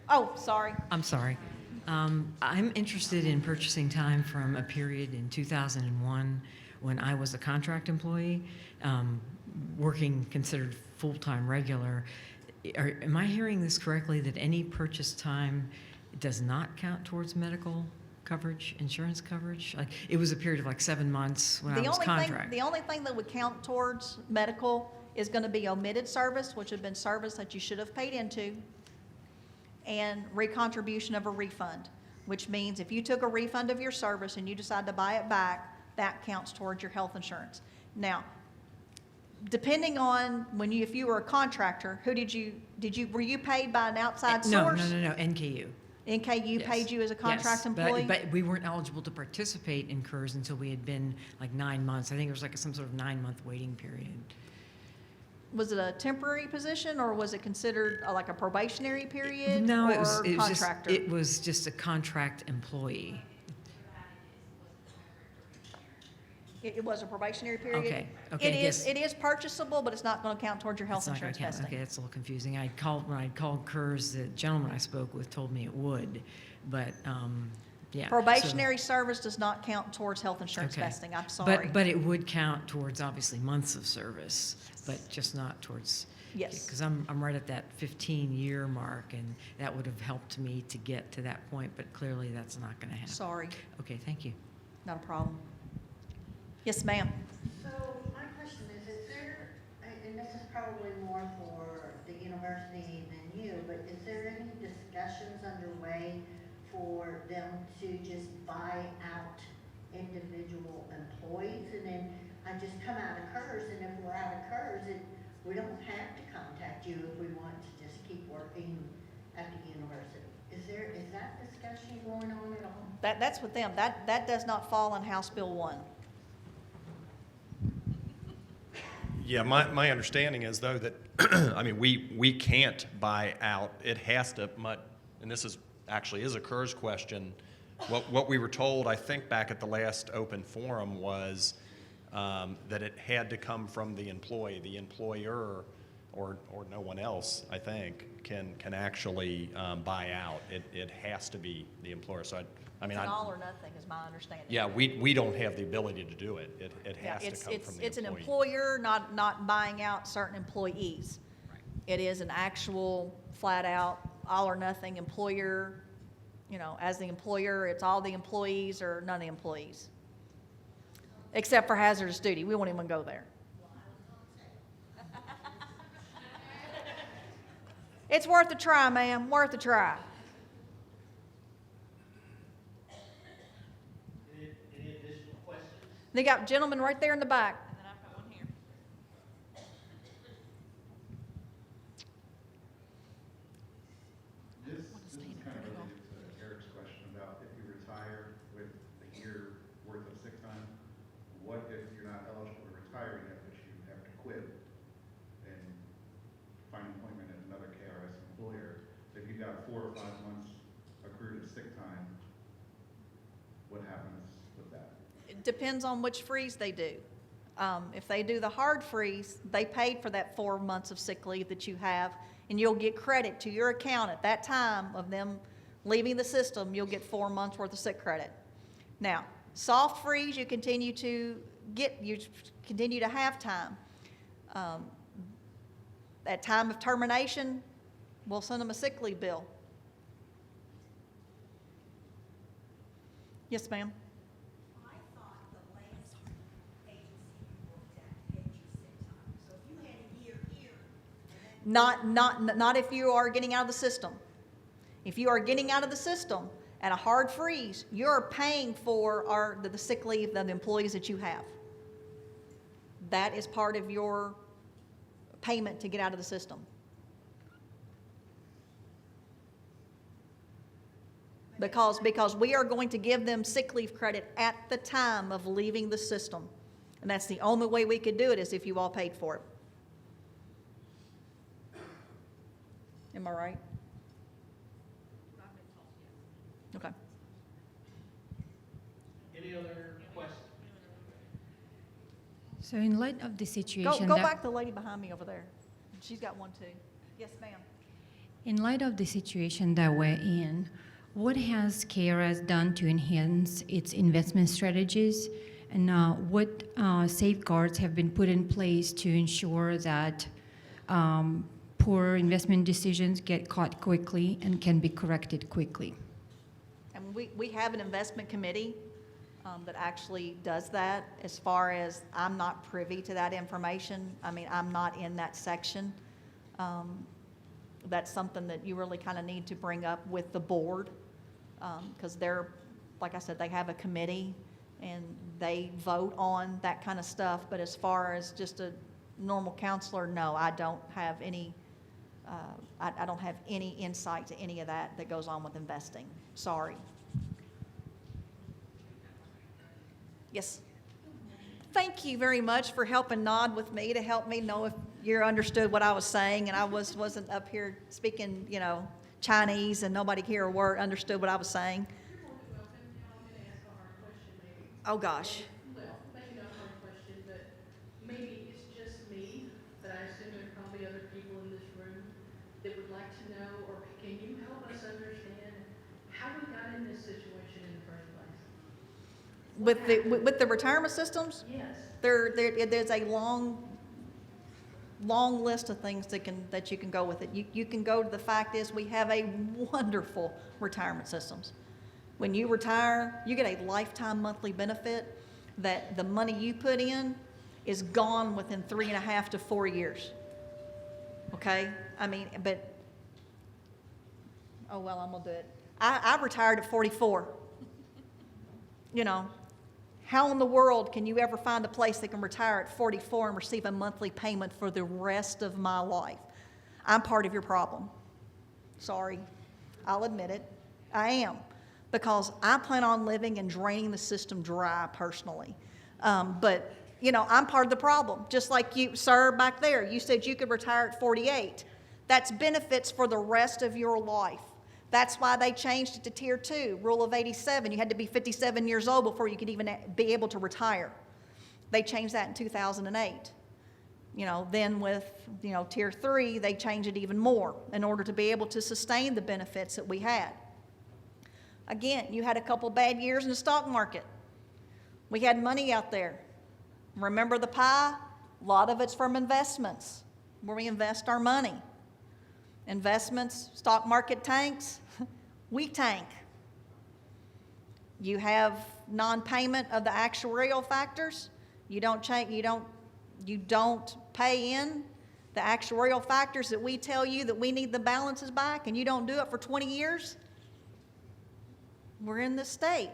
Oh, sorry. I'm sorry. I'm interested in purchasing time from a period in 2001 when I was a contract employee, working considered full-time regular. Am I hearing this correctly, that any purchase time does not count towards medical coverage, insurance coverage? Like, it was a period of like 7 months when I was contract. The only thing that would count towards medical is going to be omitted service, which have been service that you should have paid into, and recontribution of a refund, which means if you took a refund of your service and you decide to buy it back, that counts towards your health insurance. Now, depending on if you were a contractor, were you paid by an outside source? No, NKU. NKU paid you as a contract employee? But we weren't eligible to participate in KERS until we had been like 9 months. I think it was like some sort of 9-month waiting period. Was it a temporary position, or was it considered like a probationary period? No, or it was contractor? it was just a contract employee. It was a probationary period? Okay, It is purchasable, but it's not going to count towards your health It's not gonna insurance count. testing. Okay, that's a little confusing. When I called KERS, the gentleman I spoke with told me it would, but, yeah. so- Probationary service does not count towards health insurance Okay. testing. I'm sorry. But it would count towards obviously months of service, but just not towards. Yes. Because I'm right at that 15-year mark, and that would have helped me to get to that point, but clearly that's not going to happen. Sorry, Okay, thank you. not a problem. Yes, ma'am. So my question is there, and this is probably more for the university than you, but is there any discussions underway for them to just buy out individual employees? And then I just come out of KERS, and if we're out of KERS, we don't have to contact you if we want to just keep working at the university. Is that discussion going on at all? That's with them. That does not fall on House Bill 1. Yeah, my understanding is though that, I mean, we can't buy out. It has to, and this is actually a KERS question. What we were told, I think back at the last open forum, was that it had to come from the employee. The employer or no one else, I think, can actually buy out. It has to be the employer. So I mean, It's an all or nothing is my understanding. yeah, we don't have the ability to do it. It has to come from the employee. It's an employer not buying out certain employees. Right. It is an actual flat out all or nothing employer. As the employer, it's all the employees or none of the employees. Except for hazardous duty. We won't even go there. It's worth a try, ma'am, worth a try. Any additional questions? They got a gentleman right there in the back. And then I've got one here. This is kind of related to Eric's question about if you retire with a year worth of sick time, what if you're not eligible to retire yet, but you have to quit and find employment at another KRS employer? If you've got 4 or 5 months accrued of sick time, what happens with that? It depends on which freeze they do. If they do the hard freeze, they paid for that 4 months of sick leave that you have, and you'll get credit to your account at that time of them leaving the system. You'll get 4 months worth of sick credit. Now, soft freeze, you continue to have time. At time of termination, we'll send them a sick leave bill. Yes, ma'am. I thought the last agency you worked at paid you sick time. So if you had a year here, and then Not if you are getting out of the system. If you are getting out of the system at a hard freeze, you're paying for the sick leave of the employees that you have. That is part of your payment to get out of the system. Because we are going to give them sick leave credit at the time of leaving the system. And that's the only way we could do it, is if you all paid for it. Am I right? Okay. Any other questions? So in light of the Go situation back to the lady behind me over there. She's got one too. Yes, ma'am. in light of the situation that we're in, what has KERS done to enhance its investment strategies, and what safeguards have been put in place to ensure that poor investment decisions get caught quickly and can be corrected quickly? And we have an investment committee that actually does that. As far as, I'm not privy to that information. I mean, I'm not in that section. That's something that you really kind of need to bring up with the board, because they're, like I said, they have a committee and they vote on that kind of stuff. But as far as just a normal counselor, no, I don't have any, I don't have any insight to any of that goes on with investing. Sorry. Yes. Thank you very much for helping nod with me to help me know if you understood what I was saying, and I wasn't up here speaking, Chinese and nobody here a word understood what I was saying. Oh gosh. Well, maybe not a hard question, but maybe it's just me, but I assume there are probably other people in this room that would like to know, or can you help us understand how we got in this situation in the first place? With the retirement systems? Yes. There's a long list of things that you can go with it. You can go to the fact is we have a wonderful retirement systems. When you retire, you get a lifetime monthly benefit that the money you put in is gone within 3.5 to 4 years. Okay? I mean, but, oh, well, I'm gonna do it. I retired at 44. How in the world can you ever find a place that can retire at 44 and receive a monthly payment for the rest of my life? I'm part of your problem. Sorry. I'll admit it. I am. Because I plan on living and draining the system dry personally. But, I'm part of the problem. Just like you, sir, back there. You said you could retire at 48. That's benefits for the rest of your life. That's why they changed it to Tier 2, Rule of 87. You had to be 57 years old before you could even be able to retire. They changed that in 2008. Then with, Tier 3, they changed it even more in order to be able to sustain the benefits that we had. Again, you had a couple bad years in the stock market. We had money out there. Remember the pie? A lot of it's from investments, where we invest our money. Investments, stock market tanks, we tank. You have non-payment of the actuarial factors. You don't pay in the actuarial factors that we tell you that we need the balances back, and you don't do it for 20 years. We're in this state.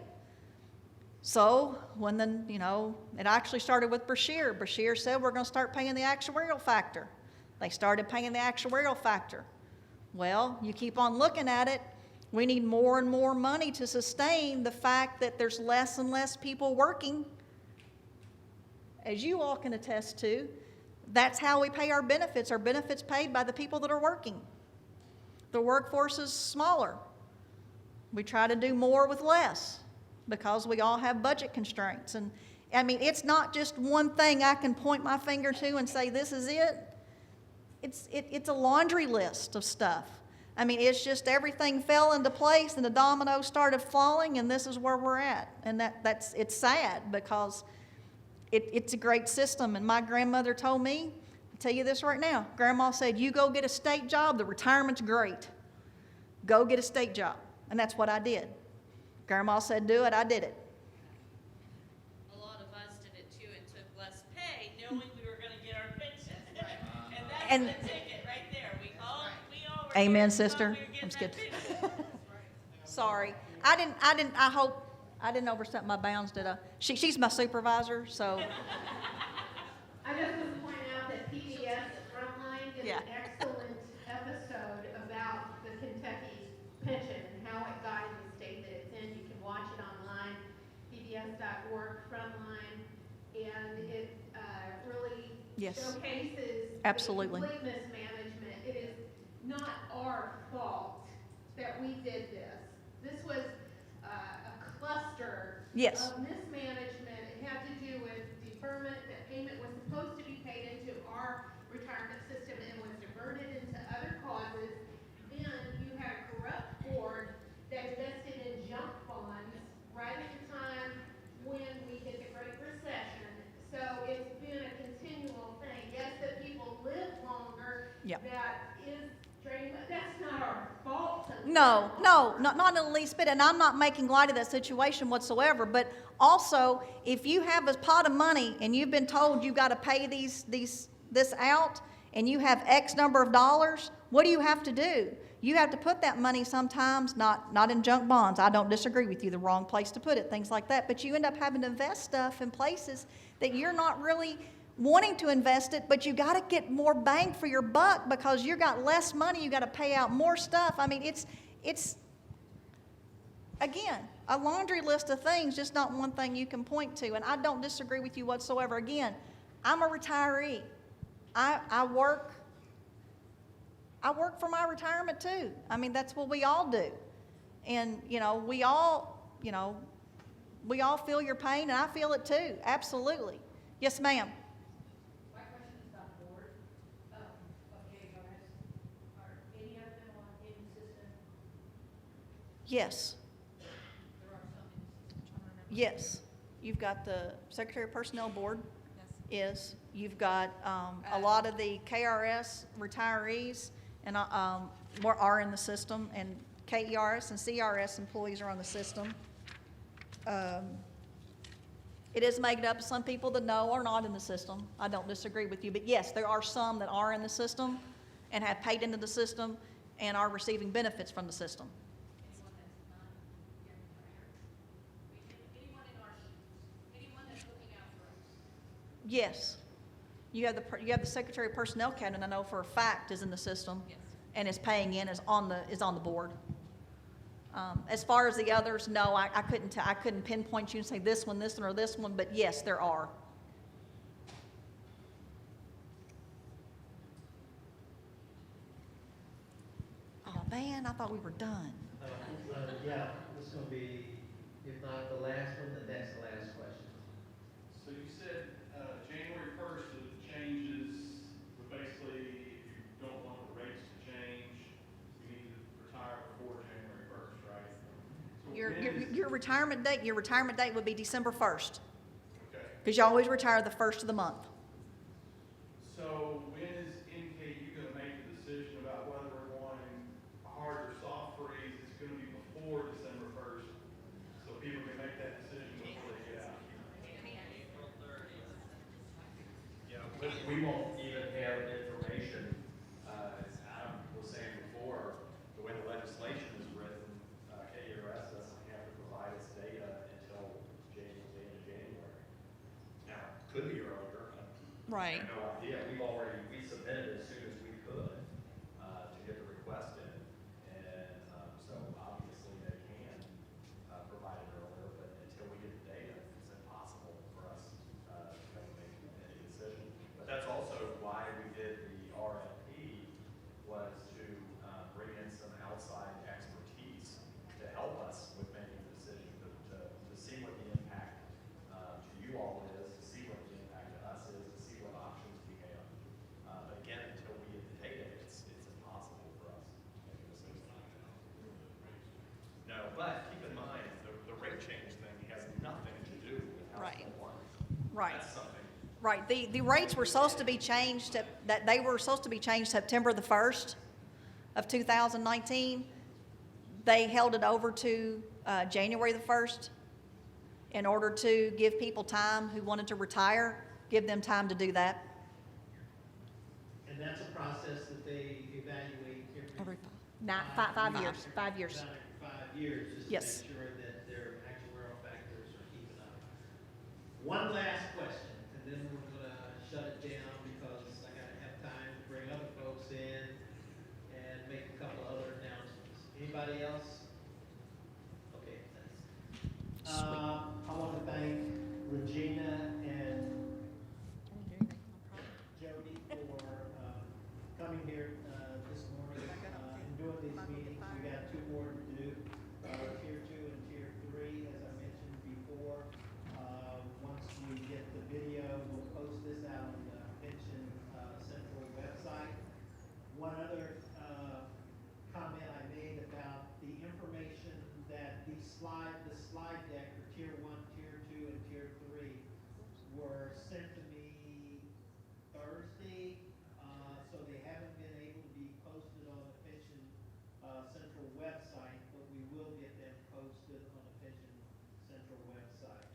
So when it actually started with Bashir. Bashir said we're going to start paying the actuarial factor. They started paying the actuarial factor. Well, you keep on looking at it. We need more and more money to sustain the fact that there's less and less people working. As you all can attest to, that's how we pay our benefits. Our benefits paid by the people that are working. The workforce is smaller. We try to do more with less because we all have budget constraints. And I mean, it's not just one thing I can point my finger to and say, this is it. It's a laundry list of stuff. I mean, it's just everything fell into place and the dominoes started falling, and this is where we're at. And it's sad because it's a great system. And my grandmother told me, I'll tell you this right now, Grandma said, you go get a state job, the retirement's great. Go get a state job. And that's what I did. Grandma said, do it, I did it. A lot of us did it too and took less pay, knowing we were going to get our pension. And that's the ticket right there. We all were Amen, here, sister. we were getting I'm just that kidding. pension. Sorry. I didn't overstep my bounds, did I? She's my supervisor, so, I just want to point out that PBS Frontline did Yeah. an excellent episode about the Kentucky pension and how it got in the state that it's in. You can watch it online, pbs.org Frontline, and it really Yes. showcases Absolutely. the complete mismanagement. It is not our fault that we did this. This was a cluster Yes. of mismanagement. It had to do with deferment, that payment was supposed to be paid into our retirement system and was diverted into other causes. Then you had a corrupt board that invested in junk bonds right at the time when we hit the Great Recession. So it's been a continual thing. Yes, that people live longer. Yep. That is draining, but that's not our fault. No, not in the least bit, and I'm not making light of that situation whatsoever, but also, if you have a pot of money and you've been told you've got to pay this out, and you have X number of dollars, what do you have to do? You have to put that money sometimes, not in junk bonds, I don't disagree with you, the wrong place to put it, things like that, but you end up having to invest stuff in places that you're not really wanting to invest it, but you got to get more bang for your buck because you got less money, you got to pay out more stuff. I mean, it's again, a laundry list of things, just not one thing you can point to, and I don't disagree with you whatsoever. Again, I'm a retiree. I work for my retirement too. I mean, that's what we all do. And, we all feel your pain, and I feel it too, absolutely. Yes, ma'am. My question is about the board of KERS. Are any of them on any system? Yes. There are some in the system. I'm trying to remember. Yes. You've got the Secretary of Personnel Board. Is. You've got a lot of the KRS retirees and are in the system, and KERS and CRS employees are on the system. It is made up of some people that know are not in the system. I don't disagree with you, but yes, there are some that are in the system and have paid into the system and are receiving benefits from the system. Anyone that's not yet retired? Anyone in our shoes? Anyone that's looking out for us? Yes. You have the Secretary of Personnel Cabinet, I know for a fact is in the system. Yes. And is paying in, is on the board. As far as the others, no, I couldn't pinpoint you and say this one, or this one, but yes, there are. Oh, man, I thought we were done. Yeah, this is gonna be, if not the last one, then that's the last question. So you said January 1st, the changes, but basically, if you don't want the rates to change, you need to retire before January 1st, right? So Your retirement date would be December 1st, Okay. because you always retire the first of the month. So when is NKU gonna make the decision about whether we're going hard or soft freeze? It's gonna be before December 1st, so people can make that decision before they get out. Yeah, we won't even have information, as Adam was saying before, the way the legislation is written, KERS doesn't have to provide its data until the end of January. Now, could be earlier. Right. I have no idea. We submitted as soon as we could, to get the request in. And, so obviously they can, provide it earlier, but until we get the data, it's impossible for us, to make any decision. But that's also why we did the RFP, was to, bring in some outside expertise to help us with making the decision, to see what the impact, to you all is, to see what the impact to us is, to see what options we have. But again, until we get the data, it's impossible for us to make a decision. No, but keep in mind, the rate change thing has nothing to do with House Right. Bill 1. Right. That's something. Right, the rates were supposed to be changed, they were supposed to be changed September the 1st of 2019. They held it over to January the 1st in order to give people time who wanted to retire, give them time to do that. And that's a process that they evaluate every. Not 5 years, 5 years. About every 5 years, just to Yes. make sure that their actuarial factors are keeping up. One last question, and then we're gonna shut it down because I gotta have time to bring other folks in and make a couple of other announcements. Anybody else? Okay, thanks. I want to thank Regina and Jody for coming here this morning and doing these meetings. We got 2 more to do, Tier 2 and Tier 3, as I mentioned before. Once we get the video, we'll post this out on the Pension Central website. One other comment I made about the information that the slide deck for Tier 1, Tier 2, and Tier 3 were sent to me Thursday, so they haven't been able to be posted on the Pension Central website, but we will get them posted on the Pension Central website.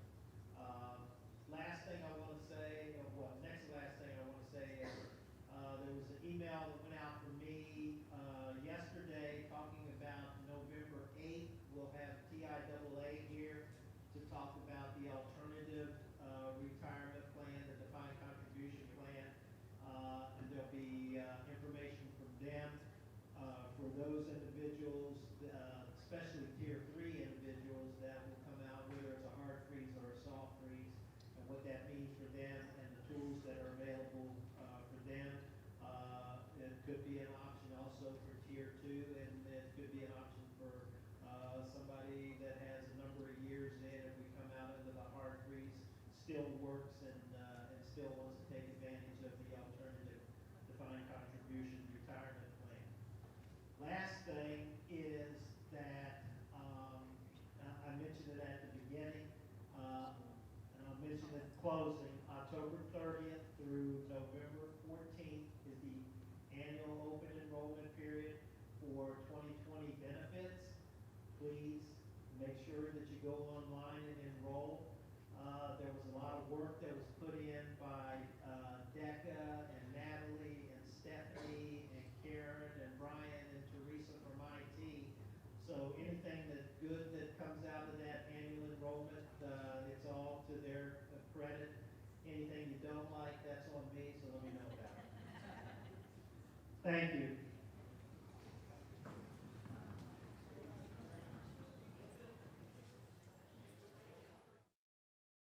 Last thing I want to say, next last thing I want to say is there was an email that went out from me yesterday talking about November 8th. We'll have TIAA here to talk about the alternative retirement plan, the defined contribution plan, and there'll be information from them for those individuals, especially Tier 3 individuals that will come out, whether it's a hard freeze or a soft freeze, and what that means for them and the tools that are available for them. It could be an option also for Tier 2, and it could be an option for somebody that has a number of years in, if we come out into the hard freeze, still works and still wants to take advantage of the alternative defined contribution retirement plan. Last thing is that I mentioned it at the beginning, and I'll mention it closing. October 30th through November 14th is the annual open enrollment period for 2020 benefits. Please make sure that you go online and enroll. There was a lot of work that was put in by Decca and Natalie and Stephanie and Karen and Brian and Teresa from IT. So anything that's good that comes out of that annual enrollment, it's all to their credit. Anything you don't like, that's on me, so let me know about it. Thank you.